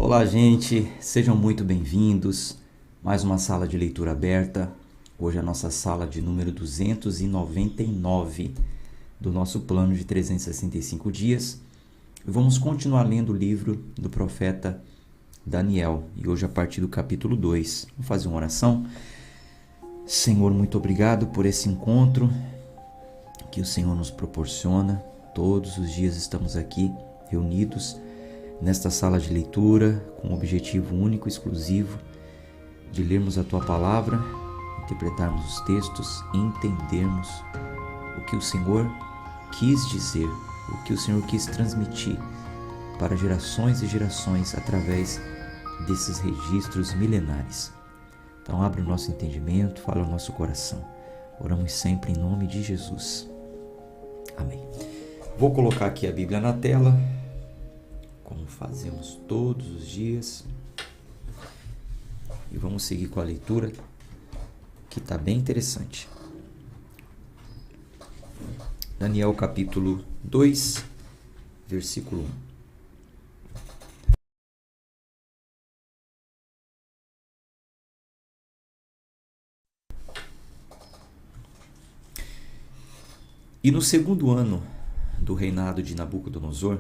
Olá, gente, sejam muito bem-vindos. Mais uma sala de leitura aberta. Hoje é a nossa sala de número 299 do nosso plano de 365 dias. E vamos continuar lendo o livro do profeta Daniel. E hoje a partir do capítulo 2. Vamos fazer uma oração. Senhor, muito obrigado por esse encontro que o Senhor nos proporciona. Todos os dias estamos aqui reunidos nesta sala de leitura com o objetivo único e exclusivo de lermos a Tua Palavra, interpretarmos os textos e entendermos o que o Senhor quis dizer, o que o Senhor quis transmitir para gerações e gerações através desses registros milenares. Então abre o nosso entendimento, fala o nosso coração. Oramos sempre em nome de Jesus. Amém. Vou colocar aqui a Bíblia na tela, como fazemos todos os dias. E vamos seguir com a leitura, que está bem interessante. Daniel capítulo 2, versículo 1. E no segundo ano do reinado de Nabucodonosor,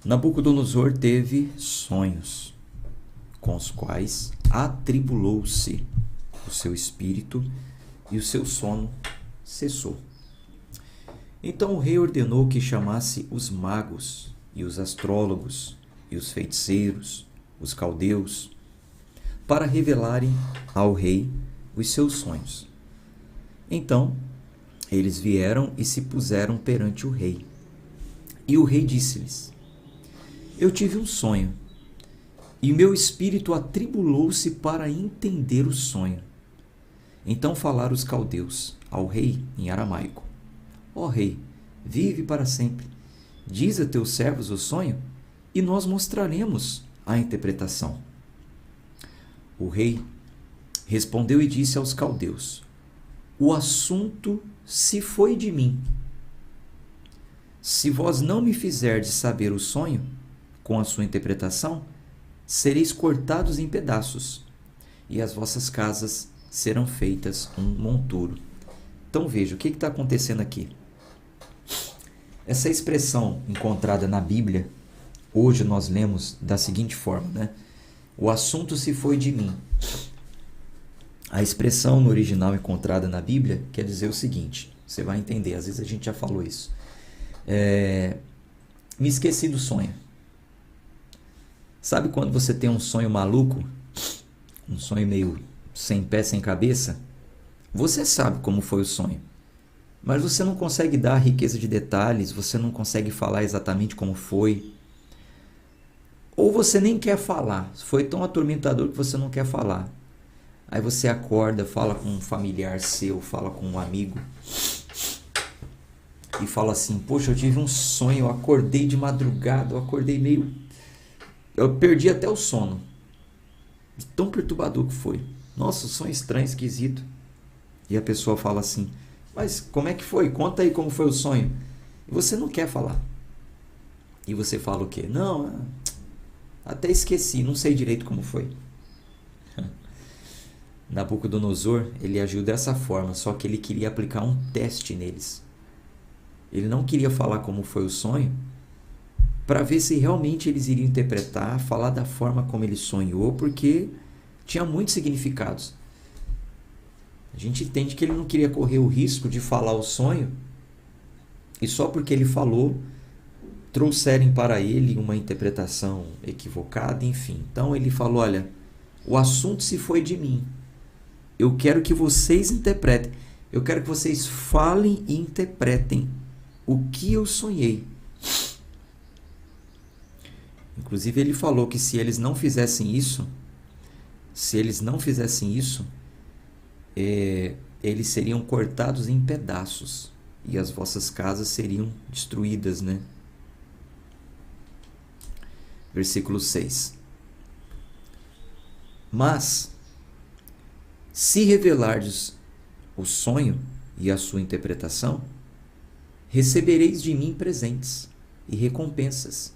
Nabucodonosor teve sonhos, com os quais atribulou-se o seu espírito e o seu sono cessou. Então o rei ordenou que chamasse os magos e os astrólogos e os feiticeiros, os caldeus, para revelarem ao rei os seus sonhos. Então eles vieram e se puseram perante o rei. E o rei disse-lhes: Eu tive um sonho, e meu espírito atribulou-se para entender o sonho. Então falaram os caldeus ao rei em aramaico: Ó rei, vive para sempre. Diz a teus servos o sonho, e nós mostraremos a interpretação. O rei respondeu e disse aos caldeus: O assunto se foi de mim. Se vós não me fizerdes saber o sonho, com a sua interpretação, sereis cortados em pedaços, e as vossas casas serão feitas um monturo. Então veja, o que está acontecendo aqui? Essa expressão encontrada na Bíblia, hoje nós lemos da seguinte forma, né? O assunto se foi de mim. A expressão no original encontrada na Bíblia quer dizer o seguinte, você vai entender, às vezes a gente já falou isso. Me esqueci do sonho. Sabe quando você tem um sonho maluco, um sonho meio sem pé, sem cabeça? Você sabe como foi o sonho, mas você não consegue dar a riqueza de detalhes, você não consegue falar exatamente como foi. Ou você nem quer falar, foi tão atormentador que você não quer falar. Aí você acorda, fala com um familiar seu, fala com um amigo e fala assim: poxa, eu tive um sonho, eu acordei de madrugada, eu perdi até o sono. De tão perturbador que foi. Nossa, sonho estranho, esquisito. E a pessoa fala assim: mas como é que foi? Conta aí como foi o sonho. E você não quer falar. E você fala o quê? Não, até esqueci, não sei direito como foi. Nabucodonosor, ele agiu dessa forma, só que ele queria aplicar um teste neles. Ele não queria falar como foi o sonho, para ver se realmente eles iriam interpretar, falar da forma como ele sonhou, porque tinha muitos significados. A gente entende que ele não queria correr o risco de falar o sonho, e só porque ele falou, trouxerem para ele uma interpretação equivocada, enfim. Então ele falou: olha, o assunto se foi de mim. Eu quero que vocês interpretem. Eu quero que vocês falem e interpretem o que eu sonhei. Inclusive ele falou que se eles não fizessem isso, eles seriam cortados em pedaços e as vossas casas seriam destruídas, né? Versículo 6. Mas, se revelardes o sonho e a sua interpretação, recebereis de mim presentes e recompensas,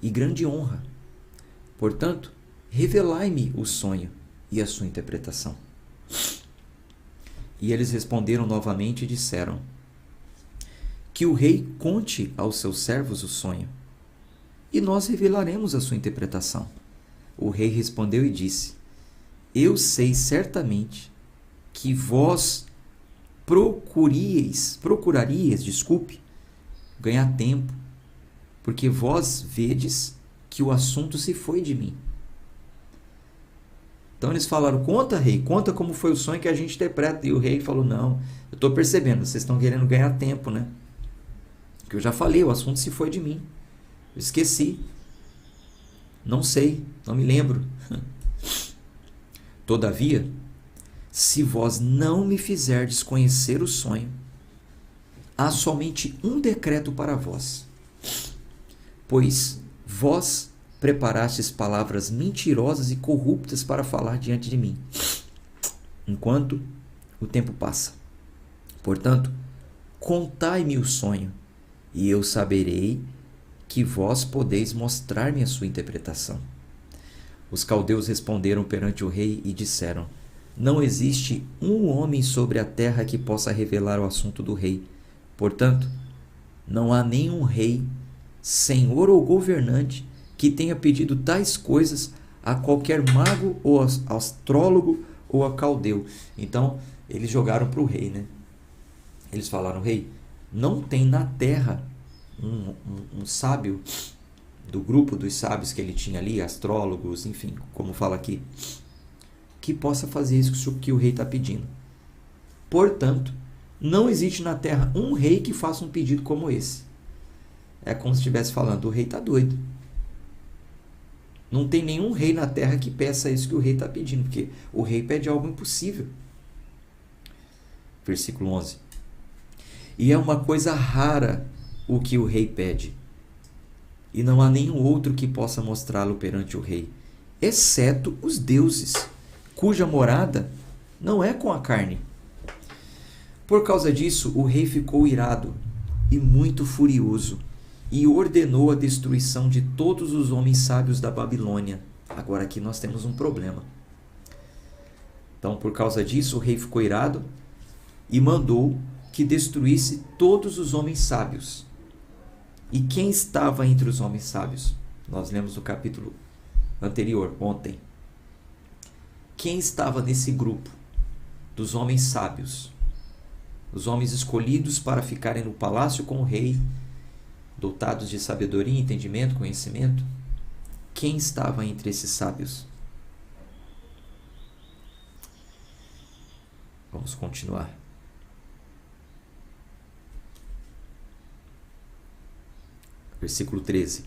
e grande honra, Portanto, revelai-me o sonho e a sua interpretação. E eles responderam novamente e disseram: que o rei conte aos seus servos o sonho, e nós revelaremos a sua interpretação. O rei respondeu e disse: eu sei certamente que vós procurarias, ganhar tempo, porque vós vedes que o assunto se foi de mim. Então eles falaram: conta, rei, conta como foi o sonho que a gente interpreta. E o rei falou: não, eu estou percebendo, vocês estão querendo ganhar tempo, né? Que eu já falei, o assunto se foi de mim. Eu esqueci. Não sei, não me lembro. Todavia, se vós não me fizerdes conhecer o sonho, há somente um decreto para vós, pois vós preparastes palavras mentirosas e corruptas para falar diante de mim, enquanto o tempo passa. Portanto, contai-me o sonho, e eu saberei que vós podeis mostrar-me a sua interpretação. Os caldeus responderam perante o rei e disseram: não existe um homem sobre a terra que possa revelar o assunto do rei. Portanto, não há nenhum rei, senhor ou governante que tenha pedido tais coisas a qualquer mago ou astrólogo ou a caldeu. Então, eles jogaram para o rei, né? Eles falaram: rei, não tem na terra um sábio do grupo dos sábios que ele tinha ali, astrólogos, enfim, como fala aqui, que possa fazer isso que o rei está pedindo. Portanto, não existe na terra um rei que faça um pedido como esse. É como se estivesse falando: o rei está doido. Não tem nenhum rei na terra que peça isso que o rei está pedindo, porque o rei pede algo impossível. Versículo 11. E é uma coisa rara o que o rei pede, e não há nenhum outro que possa mostrá-lo perante o rei, exceto os deuses, cuja morada não é com a carne. Por causa disso, o rei ficou irado e muito furioso, e ordenou a destruição de todos os homens sábios da Babilônia. Agora aqui nós temos um problema. Então, por causa disso, o rei ficou irado e mandou que destruísse todos os homens sábios. E quem estava entre os homens sábios? Nós lemos no capítulo anterior, ontem. Quem estava nesse grupo dos homens sábios? Os homens escolhidos para ficarem no palácio com o rei, dotados de sabedoria, entendimento, conhecimento. Quem estava entre esses sábios? Vamos continuar. Versículo 13.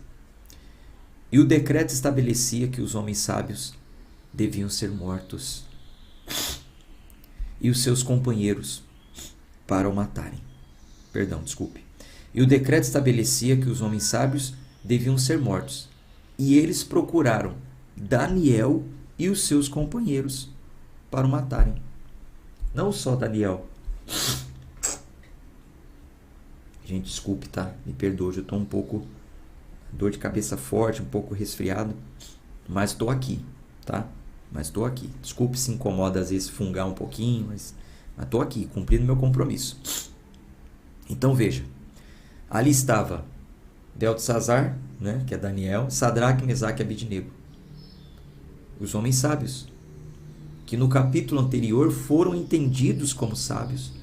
E o decreto estabelecia que os homens sábios deviam ser mortos, e os seus companheiros para o matarem. E o decreto estabelecia que os homens sábios deviam ser mortos, e eles procuraram Daniel e os seus companheiros para o matarem. Não só Daniel. Gente, desculpe, tá? Me perdoe, eu estou um pouco dor de cabeça forte, um pouco resfriado, mas estou aqui, tá? Mas estou aqui. Desculpe se incomoda às vezes fungar um pouquinho, mas estou aqui, cumprindo meu compromisso. Então veja, ali estava Beltesazar, né, que é Daniel, Sadraque, Mesaque e Abidnego, os homens sábios, que no capítulo anterior foram entendidos como sábios.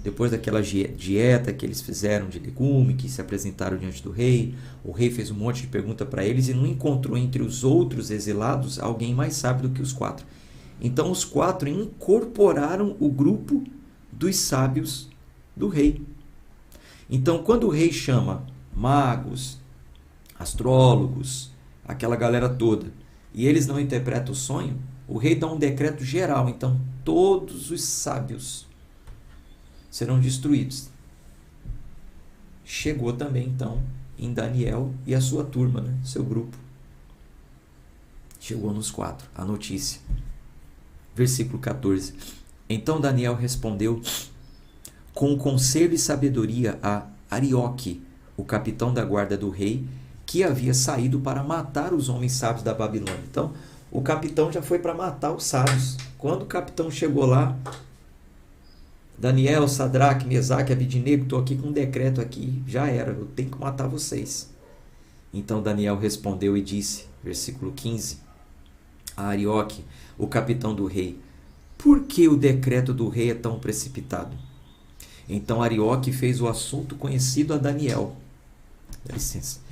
Depois daquela dieta que eles fizeram de legume, que se apresentaram diante do rei, o rei fez um monte de pergunta para eles e não encontrou entre os outros exilados alguém mais sábio do que os 4. Então os 4 incorporaram o grupo dos sábios do rei. Então quando o rei chama magos, astrólogos, aquela galera toda, e eles não interpretam o sonho, o rei dá um decreto geral. Então todos os sábios serão destruídos. Chegou também, então, em Daniel e a sua turma, né? Seu grupo. Chegou nos 4, a notícia. Versículo 14. Então Daniel respondeu com conselho e sabedoria a Arioque, o capitão da guarda do rei, que havia saído para matar os homens sábios da Babilônia. Então, o capitão já foi para matar os sábios. Quando o capitão chegou lá, Daniel, Sadraque, Mesaque, Abidnego, estou aqui com um decreto aqui, já era, eu tenho que matar vocês. Então Daniel respondeu e disse, versículo 15, a Arioque, o capitão do rei: por que o decreto do rei é tão precipitado? Então Arioque fez o assunto conhecido a Daniel. Dá licença.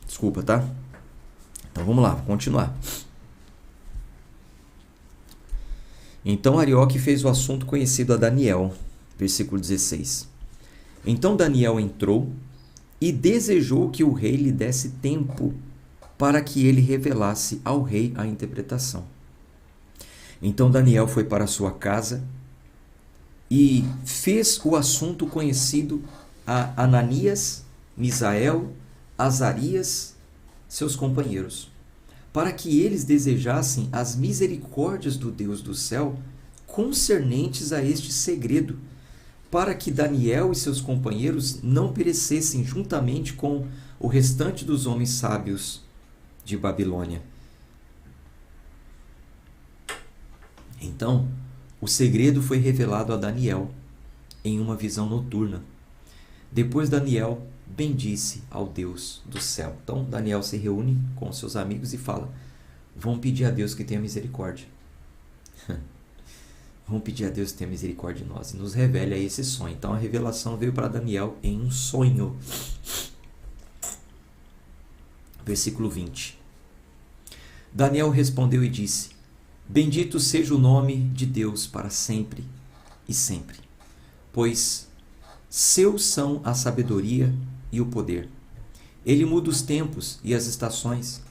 Desculpa, tá? Então vamos lá, vou continuar. Então Arioque fez o assunto conhecido a Daniel, versículo 16. Então Daniel entrou e desejou que o rei lhe desse tempo para que ele revelasse ao rei a interpretação. Então Daniel foi para sua casa e fez o assunto conhecido a Ananias, Misael, Azarias, seus companheiros, para que eles desejassem as misericórdias do Deus do céu concernentes a este segredo, para que Daniel e seus companheiros não perecessem juntamente com o restante dos homens sábios de Babilônia. Então, o segredo foi revelado a Daniel em uma visão noturna. Depois Daniel bendisse ao Deus do céu. Então Daniel se reúne com seus amigos e fala: vamos pedir a Deus que tenha misericórdia. Vamos pedir a Deus que tenha misericórdia de nós e nos revele aí esse sonho. Então a revelação veio para Daniel em um sonho. Versículo 20. Daniel respondeu e disse: bendito seja o nome de Deus para sempre e sempre, pois seus são a sabedoria e o poder. Ele muda os tempos e as estações.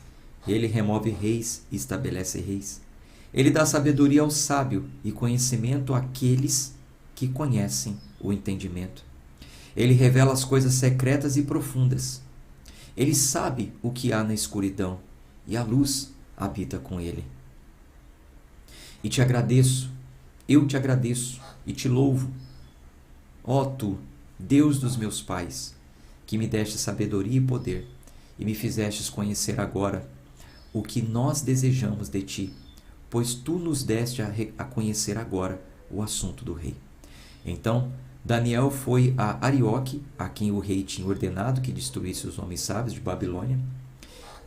Ele remove reis e estabelece reis. Ele dá sabedoria ao sábio e conhecimento àqueles que conhecem o entendimento. Ele revela as coisas secretas e profundas. Ele sabe o que há na escuridão e a luz habita com ele. E te agradeço, eu te agradeço e te louvo, ó tu, Deus dos meus pais, que me deste sabedoria e poder e me fizestes conhecer agora o que nós desejamos de ti, pois tu nos deste a conhecer agora o assunto do rei. Então Daniel foi a Arioque, a quem o rei tinha ordenado que destruísse os homens sábios de Babilônia.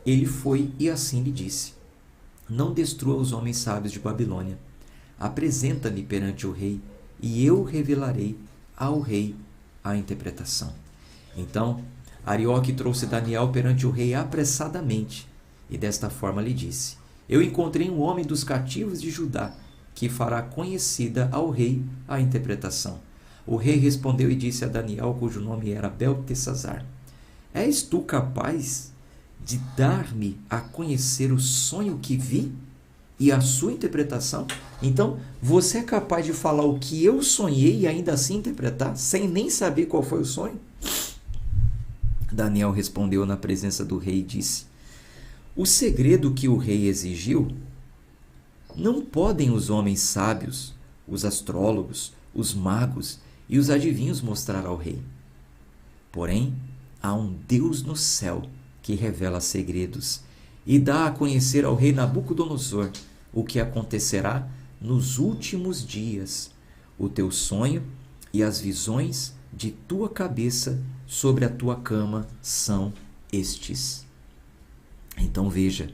Ele foi e assim lhe disse: não destrua os homens sábios de Babilônia. Apresenta-me perante o rei e eu revelarei ao rei a interpretação. Então Arioque trouxe Daniel perante o rei apressadamente e desta forma lhe disse: eu encontrei um homem dos cativos de Judá que fará conhecida ao rei a interpretação. O rei respondeu e disse a Daniel, cujo nome era Beltesazar: és tu capaz de dar-me a conhecer o sonho que vi e a sua interpretação? Então, você é capaz de falar o que eu sonhei e ainda assim interpretar, sem nem saber qual foi o sonho? Daniel respondeu na presença do rei e disse: o segredo que o rei exigiu não podem os homens sábios, os astrólogos, os magos e os adivinhos mostrar ao rei. Porém, há um Deus no céu que revela segredos e dá a conhecer ao rei Nabucodonosor o que acontecerá nos últimos dias. O teu sonho e as visões de tua cabeça sobre a tua cama são estes. Então veja,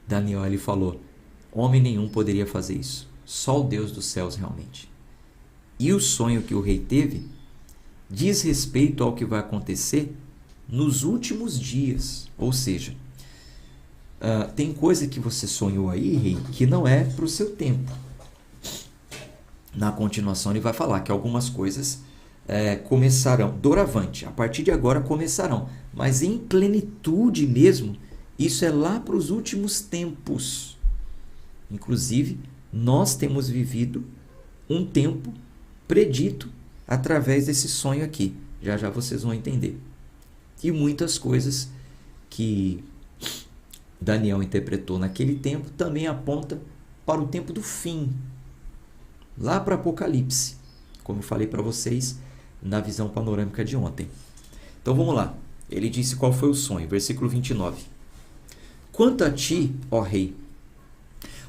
Daniel ele falou: homem nenhum poderia fazer isso, só o Deus dos céus realmente. E o sonho que o rei teve diz respeito ao que vai acontecer nos últimos dias. Ou seja, tem coisa que você sonhou aí, rei, que não é para o seu tempo. Na continuação ele vai falar que algumas coisas começarão, doravante, a partir de agora começarão, mas em plenitude mesmo, isso é lá para os últimos tempos. Inclusive, nós temos vivido um tempo predito através desse sonho aqui. Já já vocês vão entender. E muitas coisas que Daniel interpretou naquele tempo também aponta para o tempo do fim, lá para Apocalipse, como eu falei para vocês na visão panorâmica de ontem. Então vamos lá. Ele disse qual foi o sonho, versículo 29. Quanto a ti, ó rei,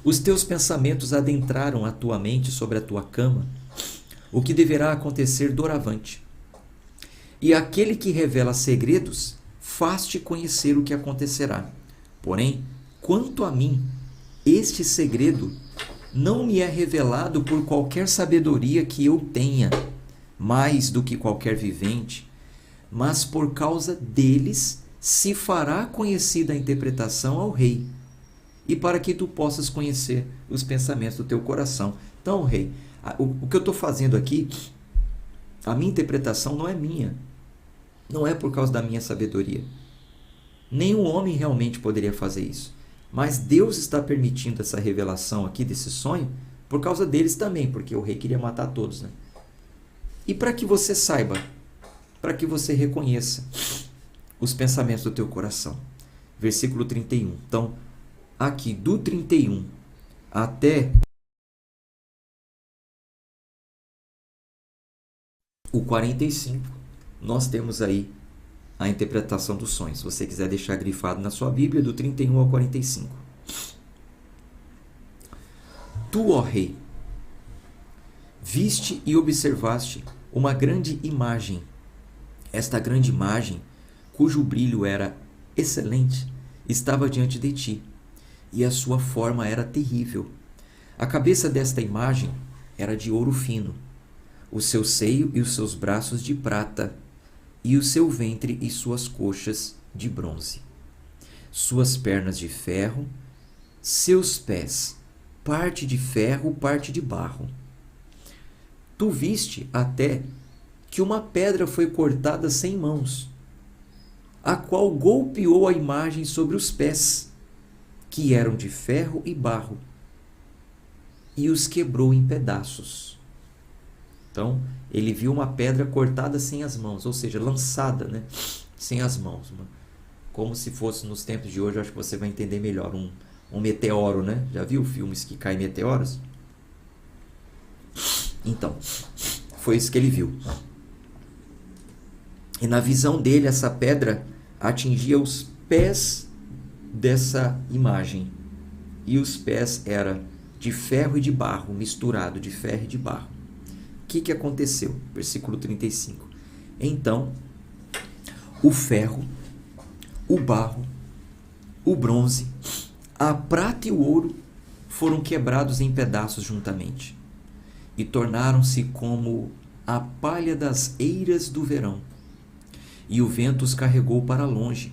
os teus pensamentos adentraram a tua mente sobre a tua cama, o que deverá acontecer doravante. E aquele que revela segredos faz-te conhecer o que acontecerá. Porém, quanto a mim, este segredo não me é revelado por qualquer sabedoria que eu tenha, mais do que qualquer vivente, mas por causa deles se fará conhecida a interpretação ao rei, e para que tu possas conhecer os pensamentos do teu coração. Então, rei, o que eu estou fazendo aqui, a minha interpretação não é minha, não é por causa da minha sabedoria. Nenhum homem realmente poderia fazer isso. Mas Deus está permitindo essa revelação aqui desse sonho por causa deles também, porque o rei queria matar todos, né? E para que você saiba, para que você reconheça os pensamentos do teu coração. Versículo 31. Então, aqui do 31 até o 45, nós temos aí a interpretação dos sonhos. Se você quiser deixar grifado na sua Bíblia, do 31 ao 45. Tu, ó rei, viste e observaste uma grande imagem. Esta grande imagem, cujo brilho era excelente, estava diante de ti, e a sua forma era terrível. A cabeça desta imagem era de ouro fino, o seu seio e os seus braços de prata, e o seu ventre e suas coxas de bronze. Suas pernas de ferro, seus pés, parte de ferro, parte de barro. Tu viste até que uma pedra foi cortada sem mãos, a qual golpeou a imagem sobre os pés, que eram de ferro e barro, e os quebrou em pedaços. Então, ele viu uma pedra cortada sem as mãos, ou seja, lançada, né? Sem as mãos. Como se fosse nos tempos de hoje, eu acho que você vai entender melhor. Um meteoro, né? Já viu filmes que caem meteoros? Então, foi isso que ele viu. E na visão dele, essa pedra atingia os pés dessa imagem. E os pés eram de ferro e de barro, misturado de ferro e de barro. O que aconteceu? Versículo 35. Então, o ferro, o barro, o bronze, a prata e o ouro foram quebrados em pedaços juntamente e tornaram-se como a palha das eiras do verão. E o vento os carregou para longe,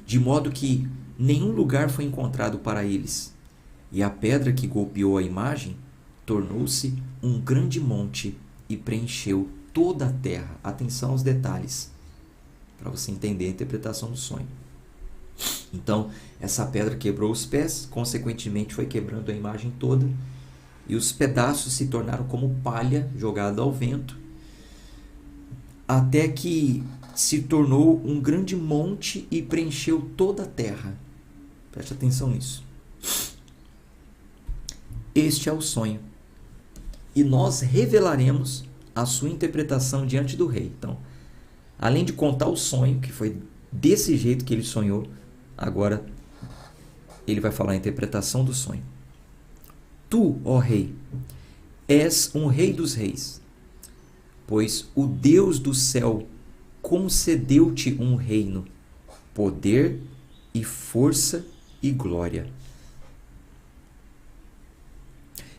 de modo que nenhum lugar foi encontrado para eles. E a pedra que golpeou a imagem tornou-se um grande monte e preencheu toda a terra. Atenção aos detalhes, para você entender a interpretação do sonho. Então, essa pedra quebrou os pés, consequentemente foi quebrando a imagem toda, e os pedaços se tornaram como palha jogada ao vento, até que se tornou um grande monte e preencheu toda a terra. Preste atenção nisso. Este é o sonho. E nós revelaremos a sua interpretação diante do rei. Então, além de contar o sonho, que foi desse jeito que ele sonhou, agora ele vai falar a interpretação do sonho. Tu, ó rei, és um rei dos reis, pois o Deus do céu concedeu-te um reino, poder e força e glória.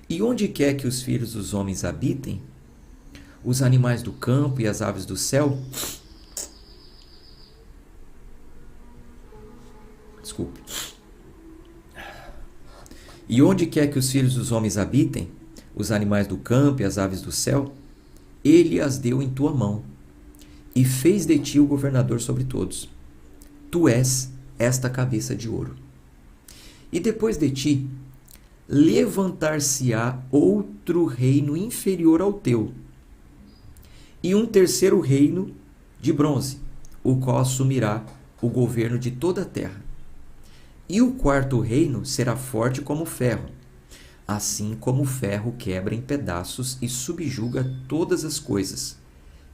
E onde quer que os filhos dos homens habitem, os animais do campo e as aves do céu, desculpe. E onde quer que os filhos dos homens habitem, os animais do campo e as aves do céu, ele as deu em tua mão, e fez de ti o governador sobre todos. Tu és esta cabeça de ouro. E depois de ti, levantar-se-á outro reino inferior ao teu, e um terceiro reino de bronze, o qual assumirá o governo de toda a terra. E o quarto reino será forte como o ferro, assim como o ferro quebra em pedaços e subjuga todas as coisas.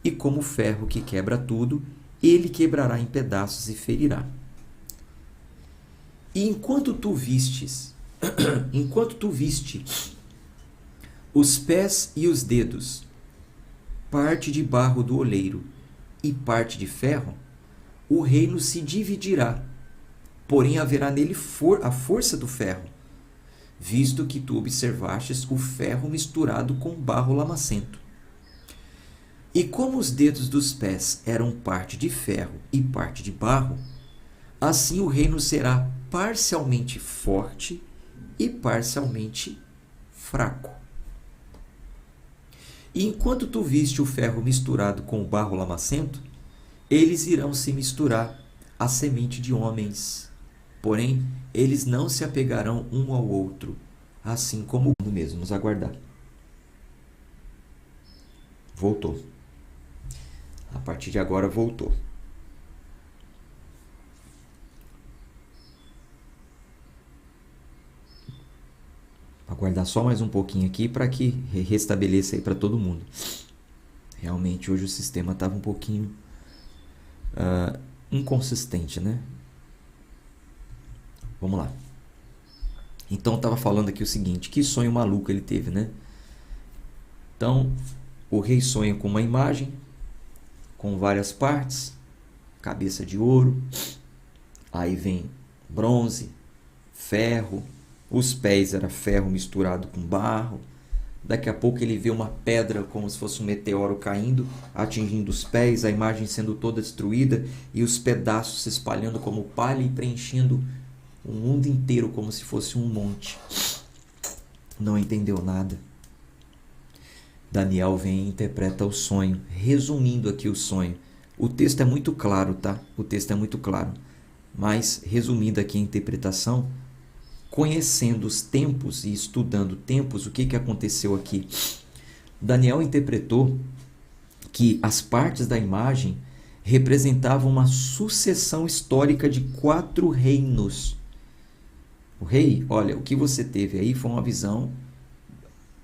E como o ferro que quebra tudo, ele quebrará em pedaços e ferirá. E enquanto tu viste os pés e os dedos, parte de barro do oleiro e parte de ferro, o reino se dividirá, porém haverá nele a força do ferro, visto que tu observastes o ferro misturado com barro lamacento. E como os dedos dos pés eram parte de ferro e parte de barro, assim o reino será parcialmente forte e parcialmente fraco. E enquanto tu viste o ferro misturado com o barro lamacento, eles irão se misturar à semente de homens. Porém, eles não se apegarão um ao outro, assim como o mesmo. Vamos aguardar. Voltou. A partir de agora voltou. Aguardar só mais um pouquinho aqui para que restabeleça aí para todo mundo. Realmente hoje o sistema estava um pouquinho inconsistente, né? Vamos lá. Então eu estava falando aqui o seguinte, que sonho maluco ele teve, né? Então o rei sonha com uma imagem com várias partes, cabeça de ouro, aí vem bronze, ferro, os pés era ferro misturado com barro. Daqui a pouco ele vê uma pedra como se fosse um meteoro caindo, atingindo os pés, a imagem sendo toda destruída e os pedaços se espalhando como palha e preenchendo o mundo inteiro como se fosse um monte. Não entendeu nada. Daniel vem e interpreta o sonho, resumindo aqui o sonho. O texto é muito claro, tá? O texto é muito claro. Mas, resumindo aqui a interpretação, conhecendo os tempos e estudando tempos, o que aconteceu aqui? Daniel interpretou que as partes da imagem representavam uma sucessão histórica de 4 reinos. O rei, olha, o que você teve aí foi uma visão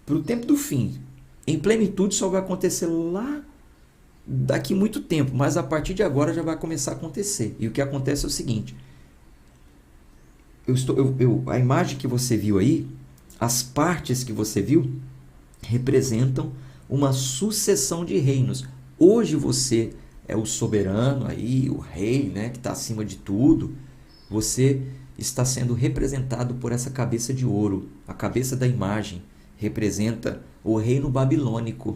para o tempo do fim. Em plenitude só vai acontecer lá daqui muito tempo, mas a partir de agora já vai começar a acontecer. E o que acontece é o seguinte: a imagem que você viu aí, as partes que você viu, representam uma sucessão de reinos. Hoje você é o soberano aí, o rei, né, que está acima de tudo. Você está sendo representado por essa cabeça de ouro. A cabeça da imagem representa o reino babilônico.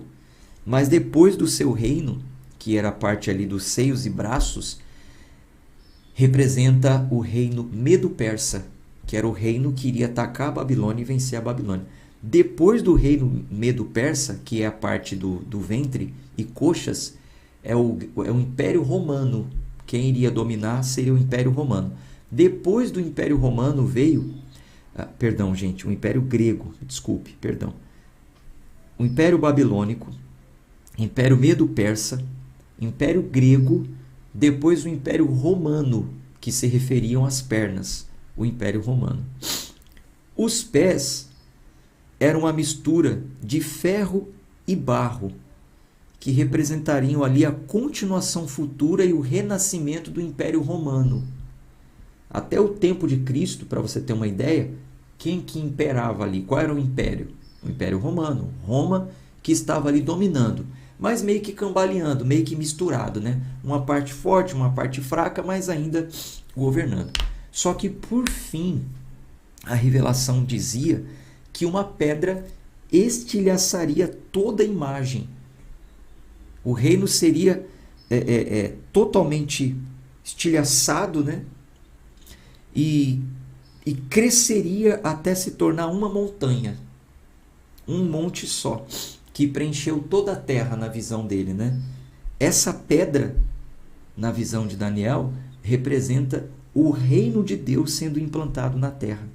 Mas depois do seu reino, que era a parte ali dos seios e braços, representa o reino medo-persa, que era o reino que iria atacar a Babilônia e vencer a Babilônia. Depois do reino medo-persa, que é a parte do ventre e coxas, é o Império Romano. Quem iria dominar seria o Império Romano. Depois do Império Romano veio... o Império Grego, desculpe, perdão. O Império Babilônico, Império Medo-Persa, Império Grego, depois o Império Romano, que se referiam às pernas, o Império Romano. Os pés eram uma mistura de ferro e barro, que representariam ali a continuação futura e o renascimento do Império Romano. Até o tempo de Cristo, para você ter uma ideia, quem que imperava ali? Qual era o império? O Império Romano. Roma que estava ali dominando, mas meio que cambaleando, meio que misturado, né? Uma parte forte, uma parte fraca, mas ainda governando. Só que, por fim, a revelação dizia que uma pedra estilhaçaria toda a imagem. O reino seria totalmente estilhaçado, né? E cresceria até se tornar uma montanha, um monte só, que preencheu toda a terra na visão dele, né? Essa pedra, na visão de Daniel, representa o reino de Deus sendo implantado na terra.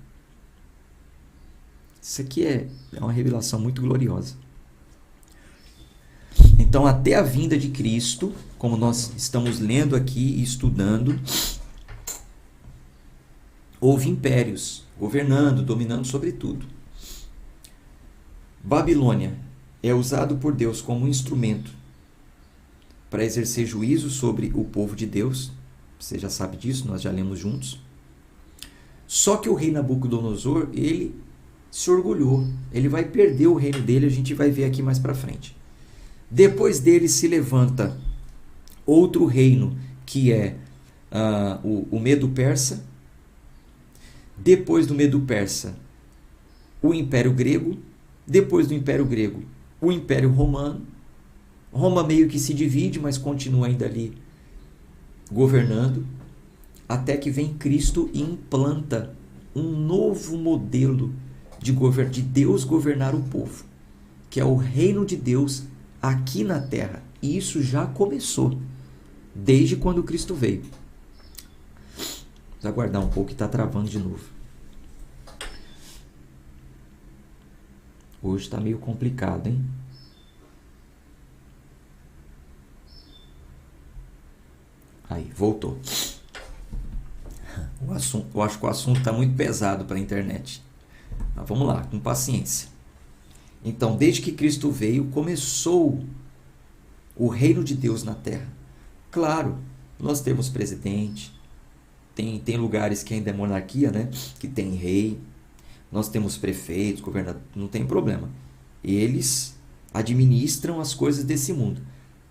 Isso aqui é uma revelação muito gloriosa. Então, até a vinda de Cristo, como nós estamos lendo aqui e estudando, houve impérios governando, dominando sobre tudo. Babilônia é usado por Deus como um instrumento para exercer juízo sobre o povo de Deus. Você já sabe disso, nós já lemos juntos. Só que o rei Nabucodonosor, ele se orgulhou. Ele vai perder o reino dele, a gente vai ver aqui mais para frente. Depois dele se levanta outro reino, que é o Medo-Persa. Depois do Medo-Persa, o Império Grego. Depois do Império Grego, o Império Romano. Roma meio que se divide, mas continua ainda ali governando. Até que vem Cristo e implanta um novo modelo de Deus governar o povo, que é o reino de Deus aqui na terra. E isso já começou desde quando Cristo veio. Vamos aguardar um pouco que está travando de novo. Hoje está meio complicado, hein? Aí, voltou. Eu acho que o assunto está muito pesado para a internet. Mas vamos lá, com paciência. Então, desde que Cristo veio, começou o reino de Deus na terra. Claro, nós temos presidente, tem lugares que ainda é monarquia, né? Que tem rei. Nós temos prefeitos, governadores, não tem problema. Eles administram as coisas desse mundo.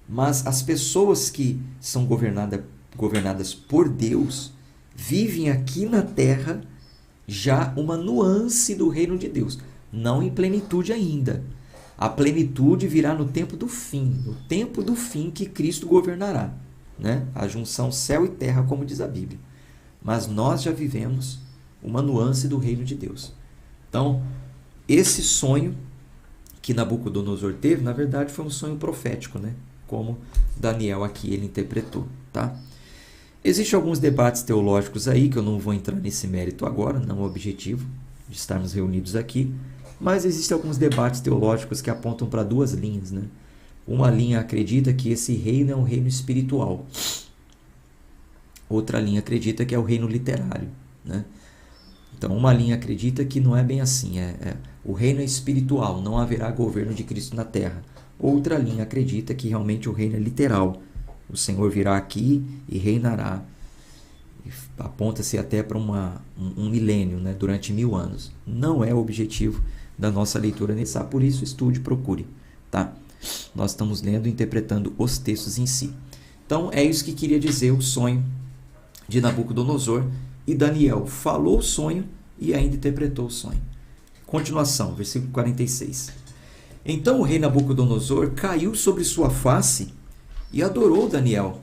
Mas as pessoas que são governadas por Deus vivem aqui na terra já uma nuance do reino de Deus. Não em plenitude ainda. A plenitude virá no tempo do fim. No tempo do fim que Cristo governará. Né? A junção céu e terra, como diz a Bíblia. Mas nós já vivemos uma nuance do reino de Deus. Então, esse sonho que Nabucodonosor teve, na verdade, foi um sonho profético, né? Como Daniel aqui ele interpretou. Tá? Existem alguns debates teológicos aí, que eu não vou entrar nesse mérito agora, não é o objetivo de estarmos reunidos aqui, mas existem alguns debates teológicos que apontam para duas linhas. Né? Uma linha acredita que esse reino é um reino espiritual. Outra linha acredita que é o reino literário. Né? Então, uma linha acredita que não é bem assim, o reino é espiritual, não haverá governo de Cristo na terra. Outra linha acredita que realmente o reino é literal. O Senhor virá aqui e reinará. Aponta-se até para um milênio, né, durante 1000 anos. Não é o objetivo da nossa leitura nesse. Por isso, estude e procure. Tá? Nós estamos lendo e interpretando os textos em si. Então, é isso que queria dizer o sonho de Nabucodonosor. E Daniel falou o sonho e ainda interpretou o sonho. Continuação, versículo 46. Então o rei Nabucodonosor caiu sobre sua face e adorou Daniel,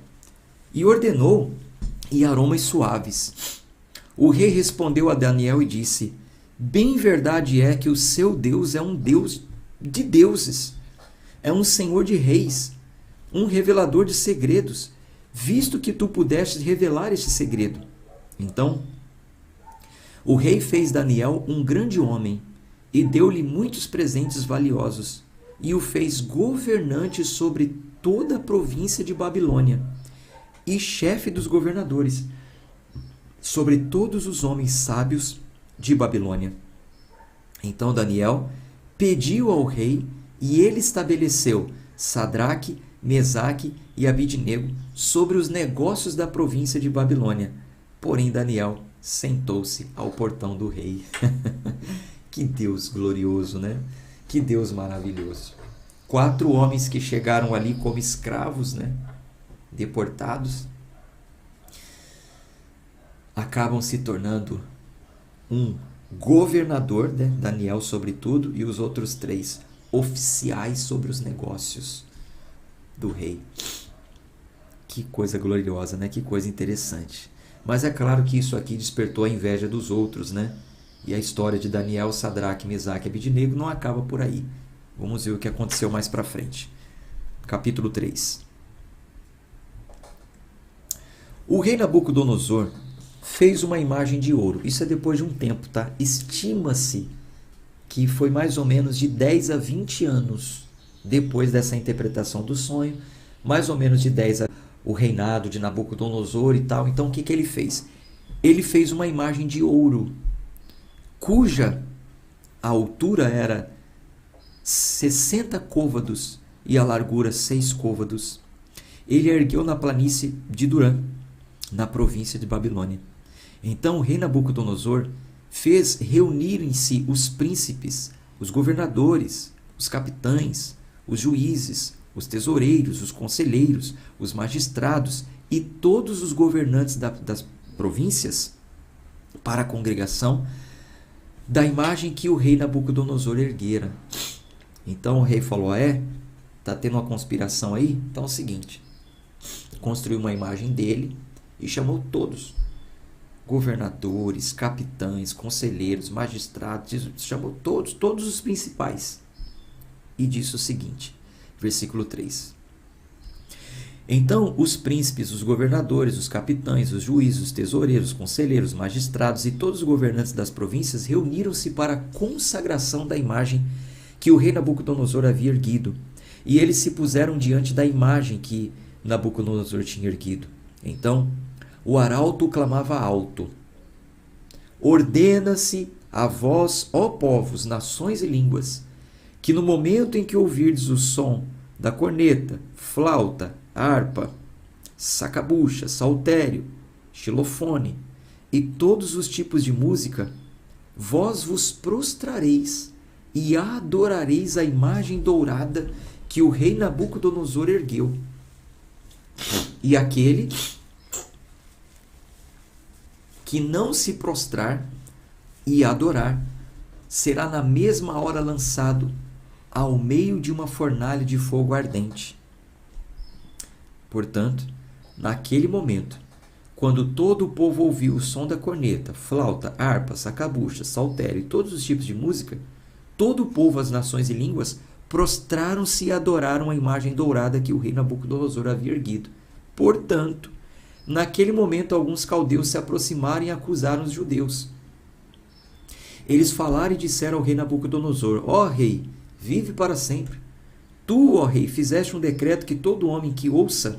e ordenou e aromas suaves. O rei respondeu a Daniel e disse: bem verdade é que o seu Deus é um Deus de deuses, é um Senhor de reis, um revelador de segredos, visto que tu pudestes revelar este segredo. Então, o rei fez Daniel um grande homem e deu-lhe muitos presentes valiosos e o fez governante sobre toda a província de Babilônia e chefe dos governadores sobre todos os homens sábios de Babilônia. Então Daniel pediu ao rei e ele estabeleceu Sadraque, Mesaque e Abidnego sobre os negócios da província de Babilônia. Porém, Daniel sentou-se ao portão do rei. Que Deus glorioso, né? Que Deus maravilhoso. 4 homens que chegaram ali como escravos, né? Deportados, acabam se tornando um governador, né? Daniel sobre tudo, e os outros 3 oficiais sobre os negócios do rei. Que coisa gloriosa, né? Que coisa interessante. Mas é claro que isso aqui despertou a inveja dos outros, né? E a história de Daniel, Sadraque, Mesaque e Abidnego não acaba por aí. Vamos ver o que aconteceu mais para frente. Capítulo 3. O rei Nabucodonosor fez uma imagem de ouro. Isso é depois de um tempo, tá? Estima-se que foi mais ou menos de 10 a 20 anos depois dessa interpretação do sonho, mais ou menos de 10 a o reinado de Nabucodonosor e tal. Então o que ele fez? Ele fez uma imagem de ouro, cuja altura era 60 côvados e a largura 6 côvados. Ele ergueu na planície de Durã, na província de Babilônia. Então o rei Nabucodonosor fez reunir em si os príncipes, os governadores, os capitães, os juízes, os tesoureiros, os conselheiros, os magistrados e todos os governantes das províncias para a congregação da imagem que o rei Nabucodonosor erguera. Então o rei falou: está tendo uma conspiração aí? Então é o seguinte, construiu uma imagem dele e chamou todos, governadores, capitães, conselheiros, magistrados, chamou todos os principais, e disse o seguinte, versículo 3: então os príncipes, os governadores, os capitães, os juízes, os tesoureiros, os conselheiros, magistrados e todos os governantes das províncias reuniram-se para a consagração da imagem que o rei Nabucodonosor havia erguido, e eles se puseram diante da imagem que Nabucodonosor tinha erguido. Então o arauto clamava alto: ordena-se a vós, ó povos, nações e línguas, que no momento em que ouvirdes o som da corneta, flauta, harpa, sacabucha, saltério, xilofone e todos os tipos de música, vós vos prostrareis e adorareis a imagem dourada que o rei Nabucodonosor ergueu. E aquele que não se prostrar e adorar será na mesma hora lançado ao meio de uma fornalha de fogo ardente. Portanto, naquele momento, quando todo o povo ouviu o som da corneta, flauta, harpa, sacabucha, saltério e todos os tipos de música, todo o povo, as nações e línguas, prostraram-se e adoraram a imagem dourada que o rei Nabucodonosor havia erguido. Portanto, naquele momento, alguns caldeus se aproximaram e acusaram os judeus. Eles falaram e disseram ao rei Nabucodonosor: ó rei, vive para sempre. Tu, ó rei, fizeste um decreto que todo homem que ouça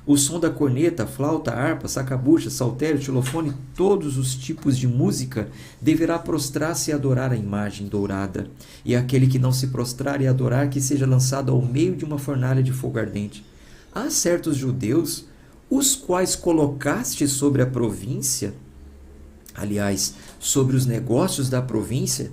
o som da corneta, flauta, harpa, sacabucha, saltério, xilofone, todos os tipos de música, deverá prostrar-se e adorar a imagem dourada. E aquele que não se prostrar e adorar, que seja lançado ao meio de uma fornalha de fogo ardente. Há certos judeus, os quais colocaste sobre a província, aliás, sobre os negócios da província,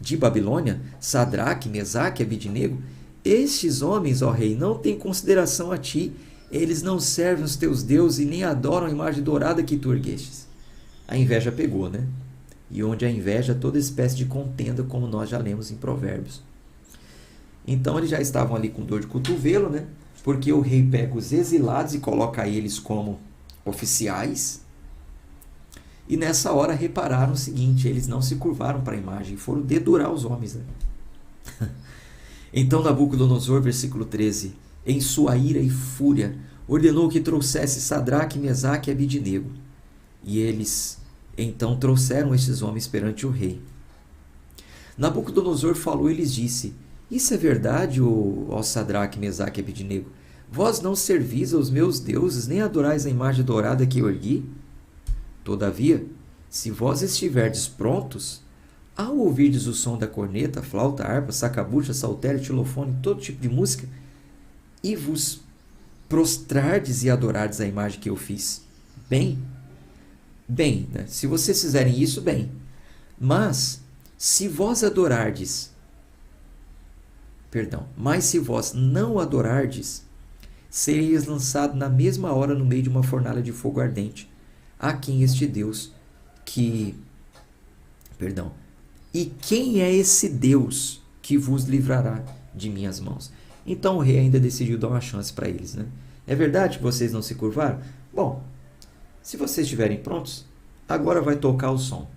de Babilônia, Sadraque, Mesaque e Abidnego, estes homens, ó rei, não têm consideração a ti, eles não servem os teus deuses e nem adoram a imagem dourada que tu erguestes. A inveja pegou, né? E onde a inveja, toda espécie de contenda, como nós já lemos em Provérbios. Então eles já estavam ali com dor de cotovelo, né? Porque o rei pega os exilados e coloca eles como oficiais. E nessa hora repararam o seguinte: eles não se curvaram para a imagem, foram dedurar os homens. Né? Então Nabucodonosor, versículo 13, em sua ira e fúria, ordenou que trouxesse Sadraque, Mesaque e Abidnego. E eles então trouxeram estes homens perante o rei. Nabucodonosor falou e lhes disse: isso é verdade, ó Sadraque, Mesaque e Abidnego? Vós não servis aos meus deuses, nem adorais a imagem dourada que eu ergui? Todavia, se vós estiverdes prontos, ao ouvirdes o som da corneta, flauta, harpa, sacabucha, saltério, xilofone, todo tipo de música, e vos prostrardes e adorardes a imagem que eu fiz, bem, né? Se vocês fizerem isso, bem. Mas, se vós não adorardes, sereis lançado na mesma hora no meio de uma fornalha de fogo ardente. A quem este Deus e quem é esse Deus que vos livrará de minhas mãos? Então o rei ainda decidiu dar uma chance para eles, né? É verdade que vocês não se curvaram? Bom, se vocês estiverem prontos, agora vai tocar o som.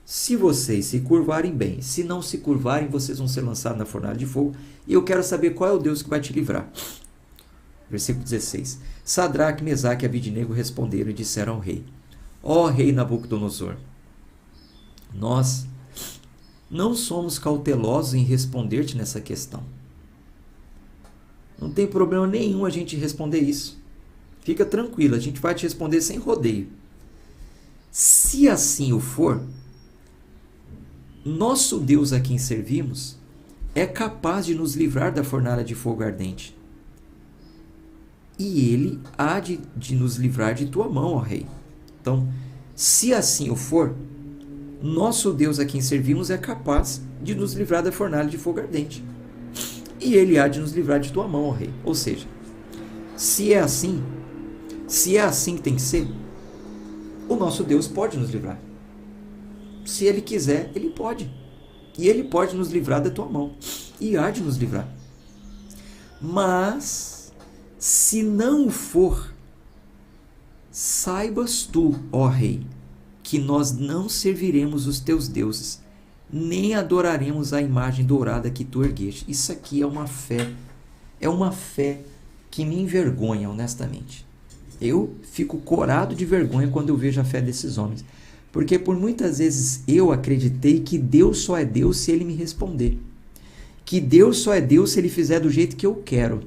Se vocês se curvarem, bem. Se não se curvarem, vocês vão ser lançados na fornalha de fogo. E eu quero saber qual é o Deus que vai te livrar. Versículo 16. Sadraque, Mesaque e Abidnego responderam e disseram ao rei: ó rei Nabucodonosor, nós não somos cautelosos em responder-te nessa questão. Não tem problema nenhum a gente responder isso. Fica tranquilo, a gente vai te responder sem rodeio. Se assim o for, nosso Deus a quem servimos é capaz de nos livrar da fornalha de fogo ardente. E ele há de nos livrar de tua mão, ó rei. Então, se assim o for, nosso Deus a quem servimos é capaz de nos livrar da fornalha de fogo ardente. E ele há de nos livrar de tua mão, ó rei. Ou seja, se é assim que tem que ser, o nosso Deus pode nos livrar. Se ele quiser, ele pode. E ele pode nos livrar da tua mão. E há de nos livrar. Mas, se não o for, saibas tu, ó rei, que nós não serviremos os teus deuses, nem adoraremos a imagem dourada que tu ergueste. Isso aqui é uma fé que me envergonha, honestamente. Eu fico corado de vergonha quando eu vejo a fé desses homens. Porque por muitas vezes eu acreditei que Deus só é Deus se ele me responder. Que Deus só é Deus se ele fizer do jeito que eu quero.